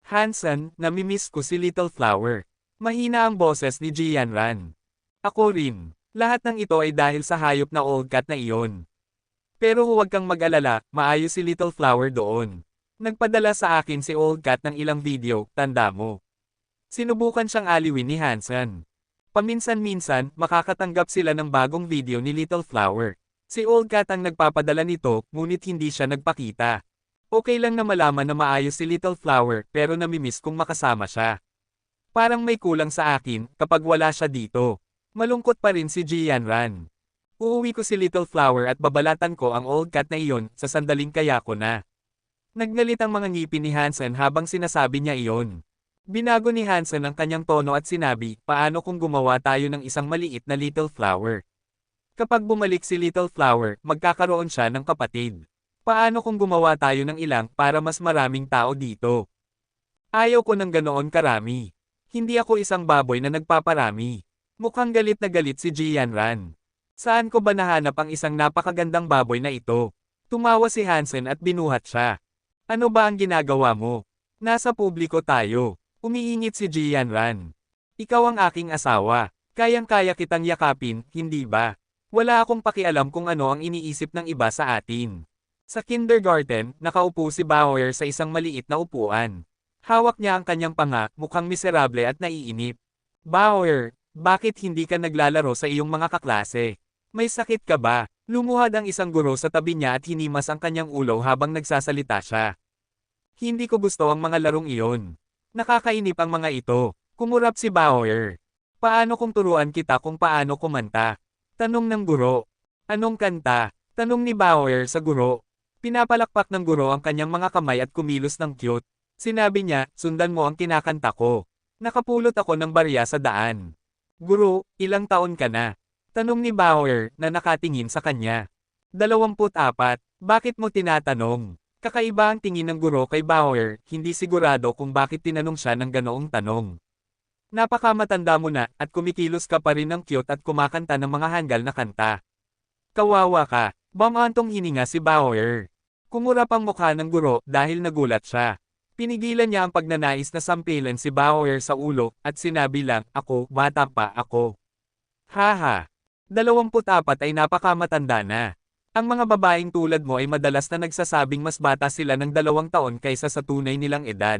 Speaker 1: Hansen, namimiss ko si Little Flower. Mahina ang boses ni Jianran. Ako rin. Lahat ng ito ay dahil sa hayop na Old Cat na iyon. Pero huwag kang mag-alala, maayos si Little Flower doon. Nagpadala sa akin si Old Cat ng ilang video, tanda mo. Sinubukan siyang aliwin ni Hansen. Paminsan-minsan, makakatanggap sila ng bagong video ni Little Flower. Si Old Cat ang nagpapadala nito, ngunit hindi siya nagpakita. Okay lang na malaman na maayos si Little Flower, pero namimiss kung makasama siya. Parang may kulang sa akin, kapag wala siya dito. Malungkot pa rin si Jianran. Uuwi ko si Little Flower at babalatan ko ang Old Cat na iyon, sa sandaling kaya ko na. Nagnalit ang mga ngipin ni Hansen habang sinasabi niya iyon. Binago ni Hansen ang kanyang tono at sinabi, paano kung gumawa tayo ng isang maliit na Little Flower? Kapag bumalik si Little Flower, magkakaroon siya ng kapatid. Paano kung gumawa tayo ng ilang para mas maraming tao dito? Ayaw ko ng ganoon karami. Hindi ako isang baboy na nagpaparami. Mukhang galit na galit si Jianran. Saan ko ba nahanap ang isang napakagandang baboy na ito? Tumawa si Hansen at binuhat siya. Ano ba ang ginagawa mo? Nasa publiko tayo. Umiingit si Jianran. Ikaw ang aking asawa. Kayang-kaya kitang yakapin, hindi ba? Wala akong pakialam kung ano ang iniisip ng iba sa atin. Sa kindergarten, nakaupo si Bauer sa isang maliit na upuan. Hawak niya ang kanyang panga, mukhang miserable at naiinip. Bauer, bakit hindi ka naglalaro sa iyong mga kaklase? May sakit ka ba? Lumuhad ang isang guro sa tabi niya at hinimas ang kanyang ulo habang nagsasalita siya. Hindi ko gusto ang mga larong iyon. Nakakainip ang mga ito. Kumurap si Bauer. Paano kung turuan kita kung paano kumanta? Tanong ng guro. Anong kanta? Tanong ni Bauer sa guro. Pinapalakpak ng guro ang kanyang mga kamay at kumilos ng cute. Sinabi niya, sundan mo ang kinakanta ko. Nakapulot ako ng barya sa daan. Guro, ilang taon ka na? Tanong ni Bauer na nakatingin sa kanya. 24. Bakit mo tinatanong? Kakaiba ang tingin ng guro kay Bauer, hindi sigurado kung bakit tinanong siya ng ganoong tanong. Napakamatanda mo na, at kumikilos ka pa rin ng cute at kumakanta ng mga hanggal na kanta. Kawawa ka, bamantong hininga si Bauer. Kumurap ang mukha ng guro dahil nagulat siya. Pinigilan niya ang pagnanais na sampilan si Bauer sa ulo, at sinabi lang, ako, bata pa ako. Haha. 24 ay napakamatanda na. Ang mga babaeng tulad mo ay madalas na nagsasabing mas bata sila ng 2 taon kaysa sa tunay nilang edad.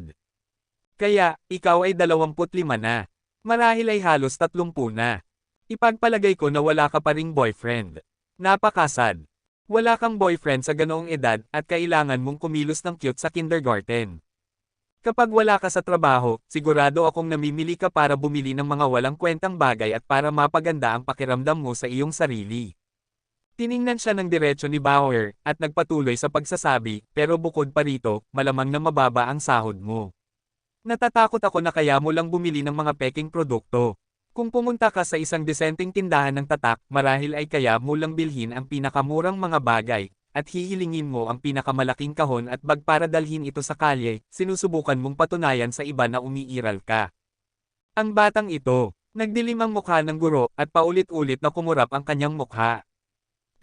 Speaker 1: Kaya, ikaw ay 25 na. Marahil ay halos 30 na. Ipagpalagay ko na wala ka pa ring boyfriend. Napakasad. Wala kang boyfriend sa ganoong edad at kailangan mong kumilos ng cute sa kindergarten. Kapag wala ka sa trabaho, sigurado akong namimili ka para bumili ng mga walang kwentang bagay at para mapaganda ang pakiramdam mo sa iyong sarili. Tiningnan siya ng diretsyo ni Bauer at nagpatuloy sa pagsasabi, pero bukod pa rito, malamang na mababa ang sahod mo. Natatakot ako na kaya mo lang bumili ng mga peking produkto. Kung pumunta ka sa isang disenteng tindahan ng tatak, marahil ay kaya mo lang bilhin ang pinakamurang mga bagay, at hihilingin mo ang pinakamalaking kahon at bag para dalhin ito sa kalye, sinusubukan mong patunayan sa iba na umiiral ka. Ang batang ito, nagdilim ang mukha ng guro at paulit-ulit na kumurap ang kanyang mukha.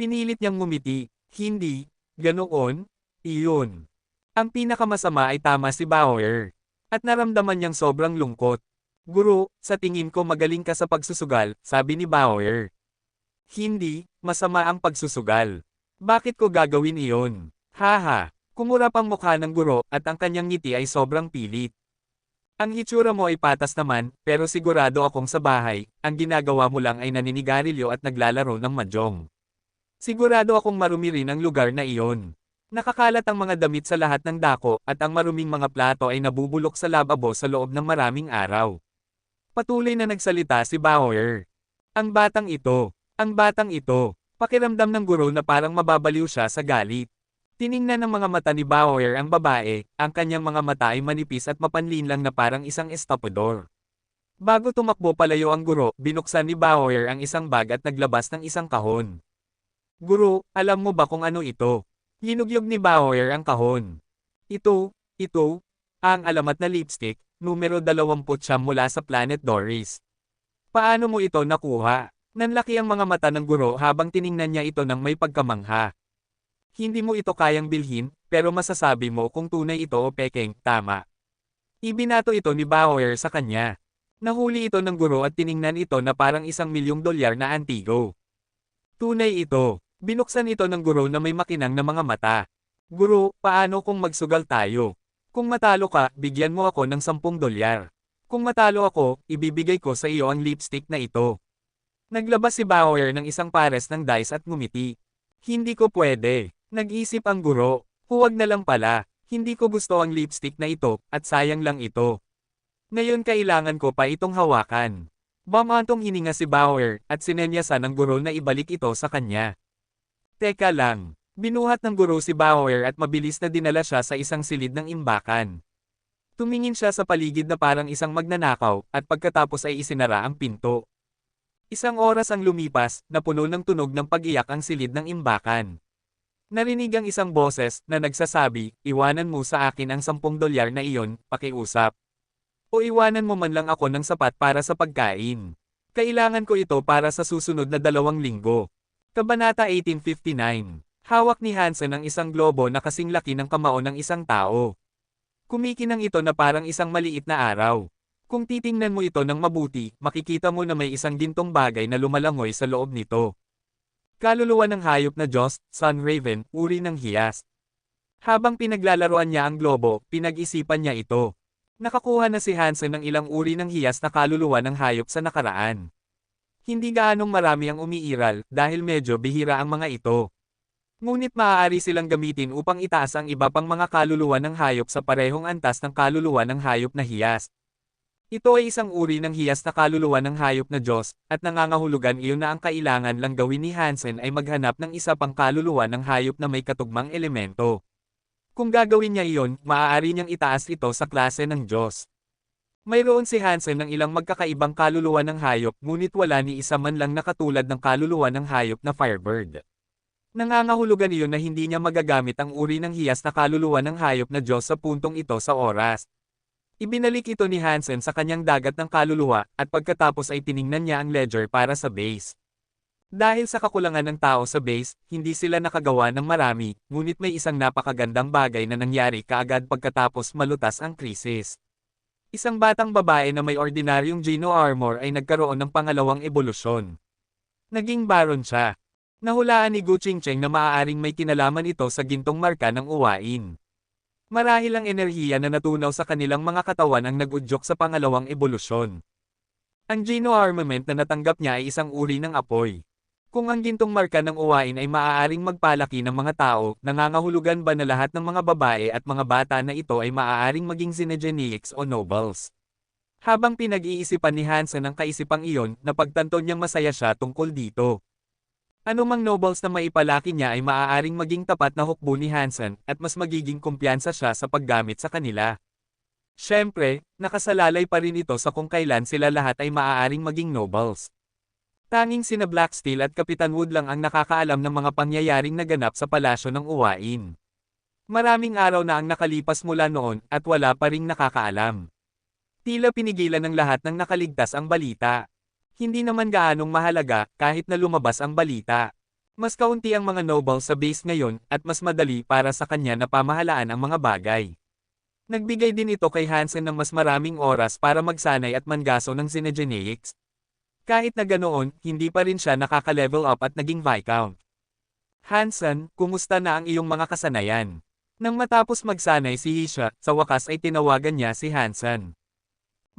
Speaker 1: Pinilit niyang ngumiti, hindi, ganoon, iyon. Ang pinakamasama ay tama si Bauer. At naramdaman niyang sobrang lungkot. Guro, sa tingin ko magaling ka sa pagsusugal, sabi ni Bauer. Hindi, masama ang pagsusugal. Bakit ko gagawin iyon? Haha, kumurap ang mukha ng guro at ang kanyang ngiti ay sobrang pilit. Ang hitsura mo ay patas naman, pero sigurado akong sa bahay, ang ginagawa mo lang ay naninigarilyo at naglalaro ng mahjong. Sigurado akong marumi rin ang lugar na iyon. Nakakalat ang mga damit sa lahat ng dako at ang maruming mga plato ay nabubulok sa lababo sa loob ng maraming araw. Patuloy na nagsalita si Bauer. Ang batang ito, Ang batang ito, pakiramdam ng guro na parang mababaliw siya sa galit. Tiningnan ng mga mata ni Bauer ang babae, ang kanyang mga mata ay manipis at mapanlinlang na parang isang estapodor. Bago tumakbo palayo ang guro, binuksan ni Bauer ang isang bag at naglabas ng isang kahon. Guro, alam mo ba kung ano ito? Hinugyog ni Bauer ang kahon. Ito, ang alamat na lipstick, numero 29 mula sa Planet Doris. Paano mo ito nakuha? Nanlaki ang mga mata ng guro habang tiningnan niya ito ng may pagkamangha. Hindi mo ito kayang bilhin, pero masasabi mo kung tunay ito o pekeng, tama. Ibinato ito ni Bauer sa kanya. Nahuli ito ng guro at tiningnan ito na parang $1,000,000 na antigo. Tunay ito. Binuksan ito ng guro na may makinang na mga mata. Guro, paano kung magsugal tayo? Kung matalo ka, bigyan mo ako ng $10. Kung matalo ako, ibibigay ko sa iyo ang lipstick na ito. Naglabas si Bauer ng isang pares ng dice at ngumiti. Hindi ko pwede. Nag-isip ang guro. Huwag na lang pala. Hindi ko gusto ang lipstick na ito, at sayang lang ito. Ngayon kailangan ko pa itong hawakan. Bumantong hininga si Bauer, at sinenyasan ng guro na ibalik ito sa kanya. Teka lang. Binuhat ng guro si Bauer at mabilis na dinala siya sa isang silid ng imbakan. Tumingin siya sa paligid na parang isang magnanakaw, at pagkatapos ay isinara ang pinto. Isang oras ang lumipas, na puno ng tunog ng pag-iyak ang silid ng imbakan. Narinig ang isang boses na nagsasabi, iwanan mo sa akin ang $10 na iyon, pakiusap. O iwanan mo man lang ako ng sapat para sa pagkain. Kailangan ko ito para sa susunod na 2 linggo. Kabanata 1859. Hawak ni Hansen ang isang globo na kasing laki ng kamao ng isang tao. Kumikinang ito na parang isang maliit na araw. Kung titingnan mo ito ng mabuti, makikita mo na may isang gintong bagay na lumalangoy sa loob nito. Kaluluwa ng hayop na Diyos, Sun Raven, uri ng hiyas. Habang pinaglalaroan niya ang globo, pinag-isipan niya ito. Nakakuha na si Hansen ng ilang uri ng hiyas na kaluluwa ng hayop sa nakaraan. Hindi gaanong marami ang umiiral dahil medyo bihira ang mga ito. Ngunit maaari silang gamitin upang itaas ang iba pang mga kaluluwa ng hayop sa parehong antas ng kaluluwa ng hayop na hiyas. Ito ay isang uri ng hiyas na kaluluwa ng hayop na Diyos, at nangangahulugan iyon na ang kailangan lang gawin ni Hansen ay maghanap ng isa pang kaluluwa ng hayop na may katugmang elemento. Kung gagawin niya iyon, maaari niyang itaas ito sa klase ng Diyos. Mayroon si Hansen ng ilang magkakaibang kaluluwa ng hayop ngunit wala ni isa man lang na katulad ng kaluluwa ng hayop na Firebird. Nangangahulugan iyon na hindi niya magagamit ang uri ng hiyas na kaluluwa ng hayop na Diyos sa puntong ito sa oras. Ibinalik ito ni Hansen sa kanyang dagat ng kaluluwa, at pagkatapos ay tiningnan niya ang ledger para sa base. Dahil sa kakulangan ng tao sa base, hindi sila nakagawa ng marami, ngunit may isang napakagandang bagay na nangyari kaagad pagkatapos malutas ang krisis. Isang batang babae na may ordinaryong Geno armor ay nagkaroon ng pangalawang ebolusyon. Naging baron siya. Nahulaan ni Gu Qingcheng na maaaring may kinalaman ito sa gintong marka ng uwain. Marahil ang enerhiya na natunaw sa kanilang mga katawan ang nag-udyok sa pangalawang ebolusyon. Ang Geno armament na natanggap niya ay isang uri ng apoy. Kung ang gintong marka ng uwain ay maaaring magpalaki ng mga tao, nangangahulugan ba na lahat ng mga babae at mga bata na ito ay maaaring maging xenogenics o nobles? Habang pinag-iisipan ni Hansen ang kaisipang iyon, napagtanto niyang masaya siya tungkol dito. Anumang nobles na maipalaki niya ay maaaring maging tapat na hukbo ni Hansen, at mas magiging kumpiyansa siya sa paggamit sa kanila. Siyempre, nakasalalay pa rin ito sa kung kailan sila lahat ay maaaring maging nobles. Tanging sina Blacksteel at Kapitan Wood lang ang nakakaalam ng mga pangyayaring naganap sa palasyo ng uwain. Maraming araw na ang nakalipas mula noon, at wala pa ring nakakaalam. Tila pinigilan ng lahat ng nakaligtas ang balita. Hindi naman gaanong mahalaga, kahit na lumabas ang balita. Mas kaunti ang mga nobles sa base ngayon, at mas madali para sa kanya na pamahalaan ang mga bagay. Nagbigay din ito kay Hansen ng mas maraming oras para magsanay at manggaso ng xenogeneics. Kahit na ganoon, hindi pa rin siya nakaka-level up at naging Viscount. Hansen, kumusta na ang iyong mga kasanayan? Nang matapos magsanay si Hisha, sa wakas ay tinawagan niya si Hansen.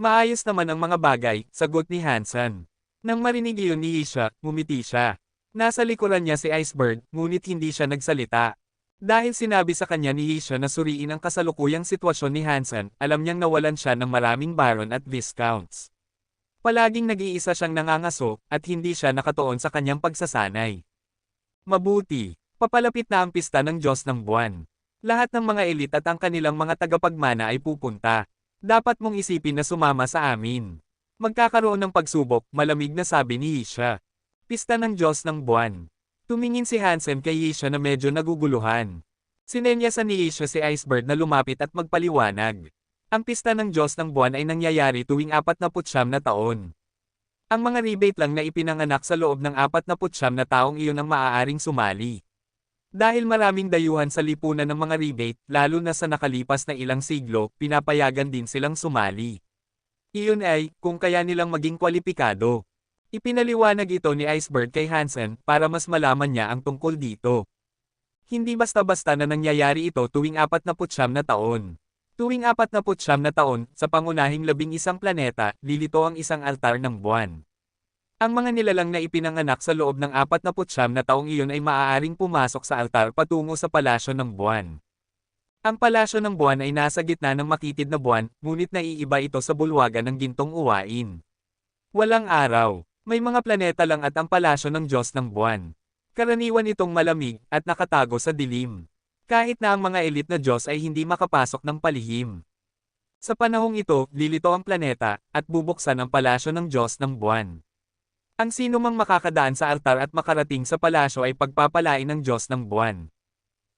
Speaker 1: Maayos naman ang mga bagay, sagot ni Hansen. Nang marinig iyon ni Hisha, ngumiti siya. Nasa likuran niya si Icebird, ngunit hindi siya nagsalita. Dahil sinabi sa kanya ni Hisha na suriin ang kasalukuyang sitwasyon ni Hansen, alam niyang nawalan siya ng maraming baron at viscounts. Palaging nag-iisa siyang nangangaso, at hindi siya nakatuon sa kanyang pagsasanay. Mabuti, papalapit na ang pista ng Diyos ng Buwan. Lahat ng mga elite at ang kanilang mga tagapagmana ay pupunta. Dapat mong isipin na sumama sa amin. Magkakaroon ng pagsubok, malamig na sabi ni Yisha. Pista ng Diyos ng Buwan. Tumingin si Hansen kay Yisha na medyo naguguluhan. Sinenyasan ni Yisha si Icebird na lumapit at magpaliwanag. Ang pista ng Diyos ng Buwan ay nangyayari tuwing 49 na taon. Ang mga rebate lang na ipinanganak sa loob ng 49 na taong iyon ang maaaring sumali. Dahil maraming dayuhan sa lipunan ng mga rebate, lalo na sa nakalipas na ilang siglo, pinapayagan din silang sumali. Iyon ay, kung kaya nilang maging kwalipikado. Ipinaliwanag ito ni Icebird kay Hansen para mas malaman niya ang tungkol dito. Hindi basta-basta na nangyayari ito tuwing 49 na taon. Tuwing 49 na taon, sa pangunahing 11 planeta, lilito ang isang altar ng buwan. Ang mga nilalang na ipinanganak sa loob ng 49 na taong iyon ay maaaring pumasok sa altar patungo sa palasyo ng buwan. Ang palasyo ng buwan ay nasa gitna ng makitid na buwan, ngunit naiiba ito sa bulwagan ng gintong uwain. Walang araw, may mga planeta lang at ang palasyo ng Diyos ng buwan. Karaniwan itong malamig at nakatago sa dilim. Kahit na ang mga elite na Diyos ay hindi makapasok ng palihim. Sa panahong ito, lilito ang planeta, at bubuksan ang palasyo ng Diyos ng buwan. Ang sino mang makakadaan sa altar at makarating sa palasyo ay pagpapalain ng Diyos ng buwan.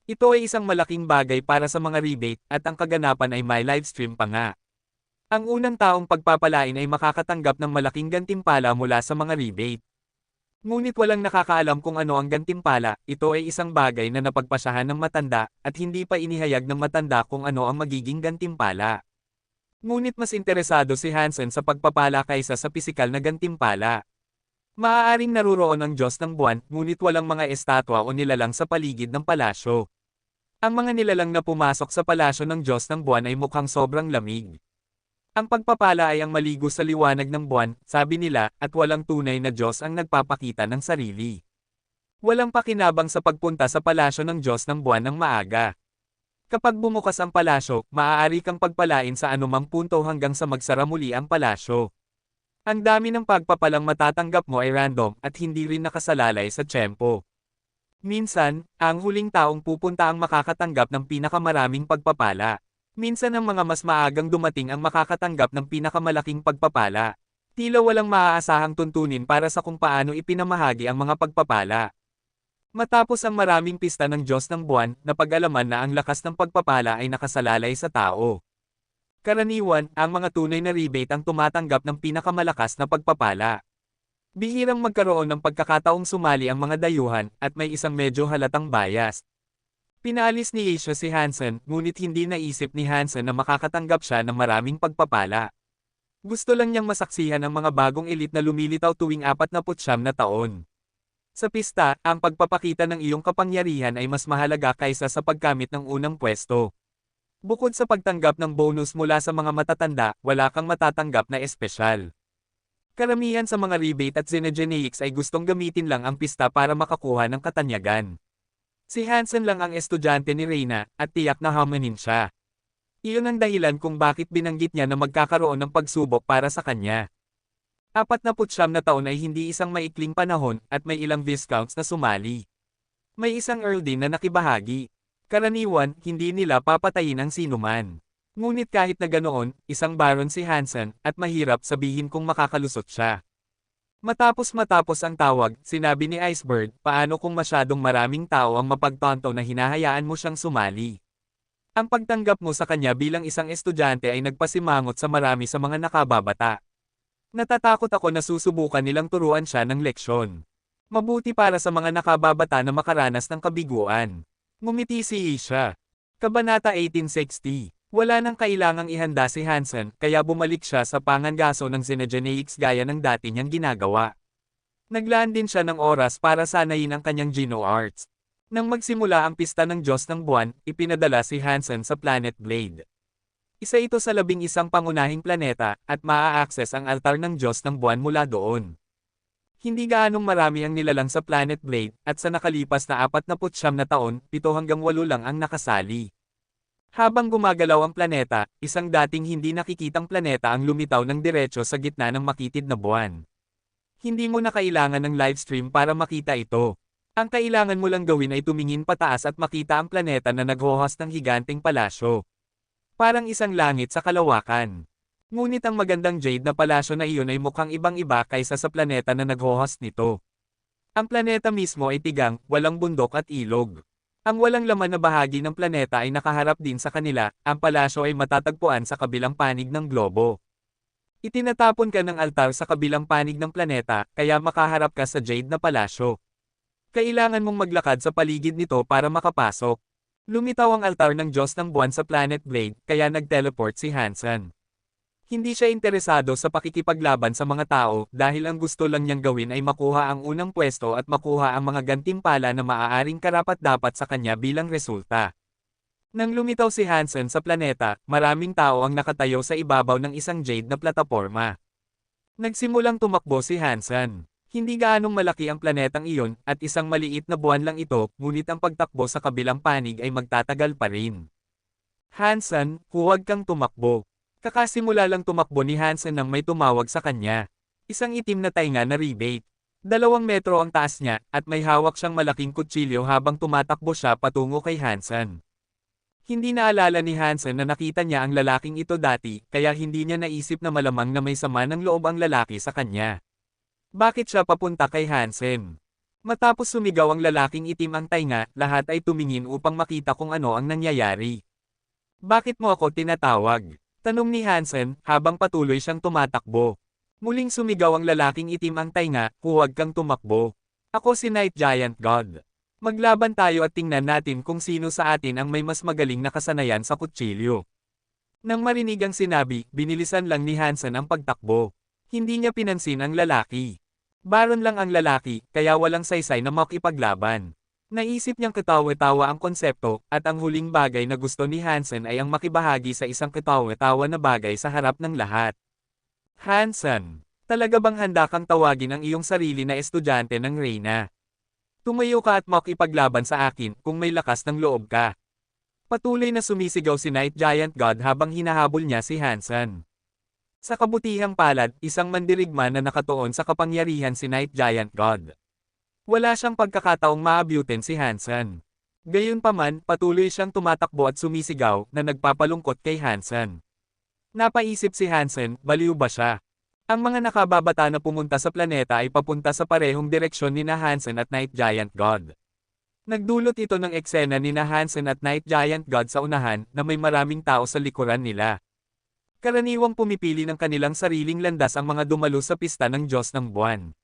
Speaker 1: Ito ay isang malaking bagay para sa mga rebate, at ang kaganapan ay may livestream pa nga. Ang unang taong pagpapalain ay makakatanggap ng malaking gantimpala mula sa mga rebate. Ngunit walang nakakaalam kung ano ang gantimpala, ito ay isang bagay na napagpasyahan ng matanda, at hindi pa inihayag ng matanda kung ano ang magiging gantimpala. Ngunit mas interesado si Hansen sa pagpapala kaysa sa pisikal na gantimpala. Maaaring naruroon ang Diyos ng buwan, ngunit walang mga estatwa o nilalang sa paligid ng palasyo. Ang mga nilalang na pumasok sa palasyo ng Diyos ng buwan ay mukhang sobrang lamig. Ang pagpapala ay ang maligo sa liwanag ng buwan, sabi nila, at walang tunay na Diyos ang nagpapakita ng sarili. Walang pakinabang sa pagpunta sa palasyo ng Diyos ng buwan ng maaga. Kapag bumukas ang palasyo, maaari kang pagpalain sa anumang punto hanggang sa magsara muli ang palasyo. Ang dami ng pagpapalang matatanggap mo ay random at hindi rin nakasalalay sa tiyempo. Minsan, ang huling taong pupunta ang makakatanggap ng pinakamaraming pagpapala. Minsan ang mga mas maagang dumating ang makakatanggap ng pinakamalaking pagpapala. Tila walang maaasahang tuntunin para sa kung paano ipinamahagi ang mga pagpapala. Matapos ang maraming pista ng Diyos ng buwan, napag-alaman na ang lakas ng pagpapala ay nakasalalay sa tao. Karaniwan, ang mga tunay na rebate ang tumatanggap ng pinakamalakas na pagpapala. Bihirang magkaroon ng pagkakataong sumali ang mga dayuhan, at may isang medyo halatang bias. Pinaalis ni Yisha si Hansen, ngunit hindi naisip ni Hansen na makakatanggap siya ng maraming pagpapala. Gusto lang niyang masaksihan ang mga bagong elite na lumilitaw tuwing 49 na taon. Sa pista, ang pagpapakita ng iyong kapangyarihan ay mas mahalaga kaysa sa pagkamit ng unang pwesto. Bukod sa pagtanggap ng bonus mula sa mga matatanda, wala kang matatanggap na espesyal. Karamihan sa mga rebate at Xenogeneics ay gustong gamitin lang ang pista para makakuha ng katanyagan. Si Hansen lang ang estudyante ni Reyna, at tiyak na hamanin siya. Iyon ang dahilan kung bakit binanggit niya na magkakaroon ng pagsubok para sa kanya. 49 na taon ay hindi isang maikling panahon, at may ilang viscounts na sumali. May isang earl din na nakibahagi. Karaniwan, hindi nila papatayin ang sinuman. Ngunit kahit na ganoon, isang baron si Hansen, at mahirap sabihin kung makakalusot siya. Matapos ang tawag, sinabi ni Icebird, paano kung masyadong maraming tao ang mapagtanto na hinahayaan mo siyang sumali? Ang pagtanggap mo sa kanya bilang isang estudyante ay nagpasimangot sa marami sa mga nakababata. Natatakot ako na susubukan nilang turuan siya ng leksyon. Mabuti para sa mga nakababata na makaranas ng kabiguan. Ngumiti si Yisha. Kabanata 1860. Wala nang kailangang ihanda si Hansen, kaya bumalik siya sa pangangaso ng Xenogeneics gaya ng dati niyang ginagawa. Naglaan din siya ng oras para sanayin ang kanyang Geno Arts. Nang magsimula ang pista ng Diyos ng Buwan, ipinadala si Hansen sa Planet Blade. Isa ito sa 11 pangunahing planeta, at maa-access ang altar ng Diyos ng Buwan mula doon. Hindi gaanong marami ang nilalang sa Planet Blade, at sa nakalipas na 49 na taon, 7 hanggang 8 lang ang nakasali. Habang gumagalaw ang planeta, isang dating hindi nakikitang planeta ang lumitaw ng diretso sa gitna ng makitid na buwan. Hindi mo na kailangan ng livestream para makita ito. Ang kailangan mo lang gawin ay tumingin pataas at makita ang planeta na naghohost ng higanteng palasyo. Parang isang langit sa kalawakan. Ngunit ang magandang jade na palasyo na iyon ay mukhang ibang-iba kaysa sa planeta na naghohost nito. Ang planeta mismo ay tigang, walang bundok at ilog. Ang walang laman na bahagi ng planeta ay nakaharap din sa kanila, ang palasyo ay matatagpuan sa kabilang panig ng globo. Itinatapon ka ng altar sa kabilang panig ng planeta, kaya makaharap ka sa jade na palasyo. Kailangan mong maglakad sa paligid nito para makapasok. Lumitaw ang altar ng Diyos ng Buwan sa Planet Blade, kaya nag-teleport si Hansen. Hindi siya interesado sa pakikipaglaban sa mga tao dahil ang gusto lang niyang gawin ay makuha ang unang pwesto at makuha ang mga gantimpala na maaaring karapat-dapat sa kanya bilang resulta. Nang lumitaw si Hansen sa planeta, maraming tao ang nakatayo sa ibabaw ng isang jade na plataporma. Nagsimulang tumakbo si Hansen. Hindi gaanong malaki ang planetang iyon at isang maliit na buwan lang ito, ngunit ang pagtakbo sa kabilang panig ay magtatagal pa rin. Hansen, huwag kang tumakbo. Kakasimula lang tumakbo ni Hansen nang may tumawag sa kanya. Isang itim na tainga na rebate. 2 metro ang taas niya, at may hawak siyang malaking kutsilyo habang tumatakbo siya patungo kay Hansen. Hindi naalala ni Hansen na nakita niya ang lalaking ito dati, kaya hindi niya naisip na malamang na may sama ng loob ang lalaki sa kanya. Bakit siya papunta kay Hansen? Matapos sumigaw ang lalaking itim ang tainga, lahat ay tumingin upang makita kung ano ang nangyayari. Bakit mo ako tinatawag? Tanong ni Hansen, habang patuloy siyang tumatakbo. Muling sumigaw ang lalaking itim ang tainga, huwag kang tumakbo. Ako si Night Giant God. Maglaban tayo at tingnan natin kung sino sa atin ang may mas magaling na kasanayan sa kutsilyo. Nang marinig ang sinabi, binilisan lang ni Hansen ang pagtakbo. Hindi niya pinansin ang lalaki. Baron lang ang lalaki, kaya walang saysay na makipaglaban. Naisip niyang katawa-tawa ang konsepto, at ang huling bagay na gusto ni Hansen ay ang makibahagi sa isang katawa-tawa na bagay sa harap ng lahat. Hansen, talaga bang handa kang tawagin ang iyong sarili na estudyante ng Reyna? Tumayo ka at makipaglaban sa akin kung may lakas ng loob ka. Patuloy na sumisigaw si Night Giant God habang hinahabol niya si Hansen. Sa kabutihang palad, isang mandirigma na nakatuon sa kapangyarihan si Night Giant God. Wala siyang pagkakataong maabutin si Hansen. Gayunpaman, patuloy siyang tumatakbo at sumisigaw na nagpapalungkot kay Hansen. Napaisip si Hansen, baliw ba siya? Ang mga nakababata na pumunta sa planeta ay papunta sa parehong direksyon ni na Hansen at Night Giant God. Nagdulot ito ng eksena ni na Hansen at Night Giant God sa unahan na may maraming tao sa likuran nila. Karaniwang pumipili ng kanilang sariling landas ang mga dumalo sa pista ng Diyos ng Buwan.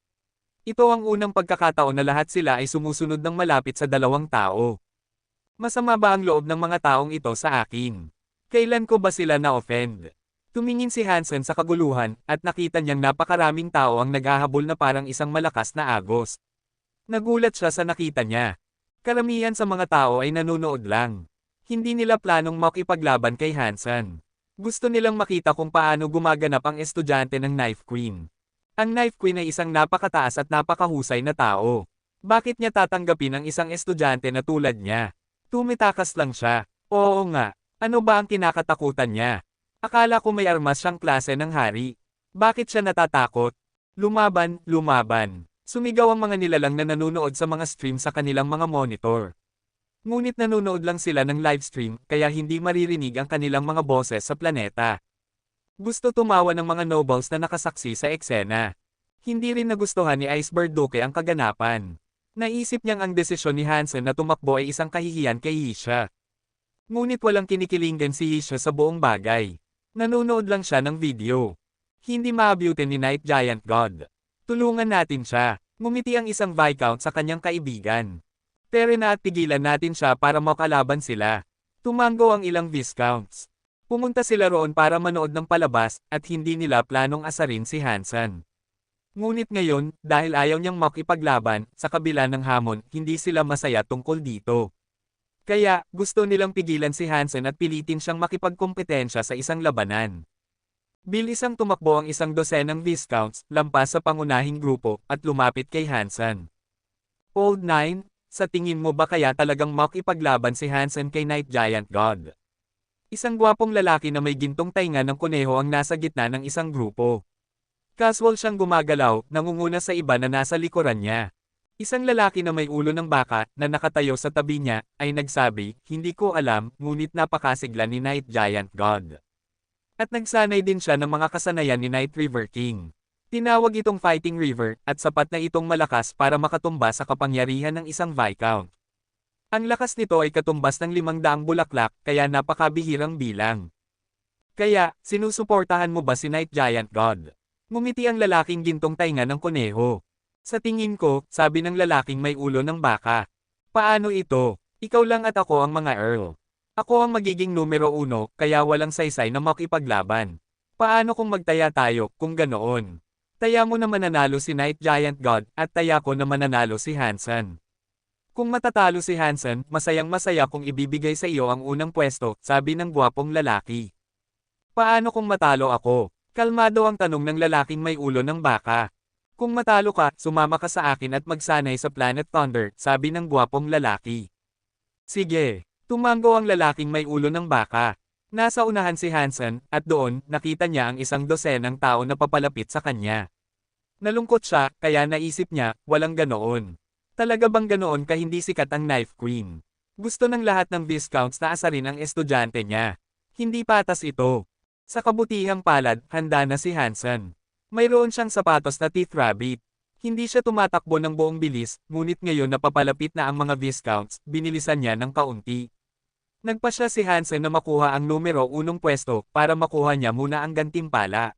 Speaker 1: Ito ang unang pagkakataon na lahat sila ay sumusunod ng malapit sa 2 tao. Masama ba ang loob ng mga taong ito sa akin? Kailan ko ba sila na-offend? Tumingin si Hansen sa kaguluhan, at nakita niyang napakaraming tao ang naghahabol na parang isang malakas na agos. Nagulat siya sa nakita niya. Karamihan sa mga tao ay nanonood lang. Hindi nila planong makipaglaban kay Hansen. Gusto nilang makita kung paano gumaganap ang estudyante ng Knife Queen. Ang Knife Queen ay isang napakataas at napakahusay na tao. Bakit niya tatanggapin ang isang estudyante na tulad niya? Tumitakas lang siya. Oo nga, ano ba ang kinakatakutan niya? Akala ko may armas siyang klase ng hari. Bakit siya natatakot? Lumaban, lumaban. Sumigaw ang mga nilalang na nanonood sa mga stream sa kanilang mga monitor. Ngunit nanonood lang sila ng livestream, kaya hindi maririnig ang kanilang mga boses sa planeta. Gusto tumawa ng mga nobles na nakasaksi sa eksena. Hindi rin nagustuhan ni Iceberg Duke ang kaganapan. Naisip niyang ang desisyon ni Hansen na tumakbo ay isang kahihiyan kay Yisha. Ngunit walang kinikilingan si Yisha sa buong bagay. Nanonood lang siya ng video. Hindi maabutin ni Night Giant God. Tulungan natin siya. Ngumiti ang isang Viscount sa kanyang kaibigan. Pero na at tigilan natin siya para makalaban sila. Tumango ang ilang Viscounts. Pumunta sila roon para manood ng palabas, at hindi nila planong asarin si Hansen. Ngunit ngayon, dahil ayaw niyang makipaglaban, sa kabila ng hamon, hindi sila masaya tungkol dito. Kaya, gusto nilang pigilan si Hansen at pilitin siyang makipagkompetensya sa isang labanan. Bilisang tumakbo ang isang dosenang Viscounts, lampas sa pangunahing grupo, at lumapit kay Hansen. Old Nine, sa tingin mo ba kaya talagang makipaglaban si Hansen kay Night Giant God? Isang gwapong lalaki na may gintong tainga ng kuneho ang nasa gitna ng isang grupo. Casual siyang gumagalaw, nangunguna sa iba na nasa likuran niya. Isang lalaki na may ulo ng baka, na nakatayo sa tabi niya, ay nagsabi, "Hindi ko alam, ngunit napakasigla ni Night Giant God." At nagsanay din siya ng mga kasanayan ni Night River King. Tinawag itong Fighting River, at sapat na itong malakas para makatumba sa kapangyarihan ng isang Viscount. Ang lakas nito ay katumbas ng 500 bulaklak, kaya napakabihirang bilang. Kaya, sinusuportahan mo ba si Night Giant God? Ngumiti ang lalaking gintong tainga ng kuneho. Sa tingin ko, sabi ng lalaking may ulo ng baka. Paano ito? Ikaw lang at ako ang mga Earl. Ako ang magiging numero 1, kaya walang saysay na makipaglaban. Paano kung magtaya tayo, kung ganoon? Taya mo na mananalo si Night Giant God, at taya ko na mananalo si Hansen. Kung matatalo si Hansen, masayang-masaya kung ibibigay sa iyo ang unang pwesto, sabi ng gwapong lalaki. Paano kung matalo ako? Kalmado ang tanong ng lalaking may ulo ng baka. Kung matalo ka, sumama ka sa akin at magsanay sa Planet Thunder, sabi ng gwapong lalaki. Sige. Tumango ang lalaking may ulo ng baka. Nasa unahan si Hansen, at doon, nakita niya ang 100 tao na papalapit sa kanya. Nalungkot siya, kaya naisip niya, walang ganoon. Talaga bang ganoon ka hindi sikat ang Knife Queen? Gusto ng lahat ng Viscounts na asarin ang estudyante niya. Hindi patas ito. Sa kabutihang palad, handa na si Hansen. Mayroon siyang sapatos na Teeth Rabbit. Hindi siya tumatakbo ng buong bilis, ngunit ngayon na papalapit na ang mga Viscounts, binilisan niya ng kaunti. Nagpasya si Hansen na makuha ang numero 1 pwesto, para makuha niya muna ang gantimpala.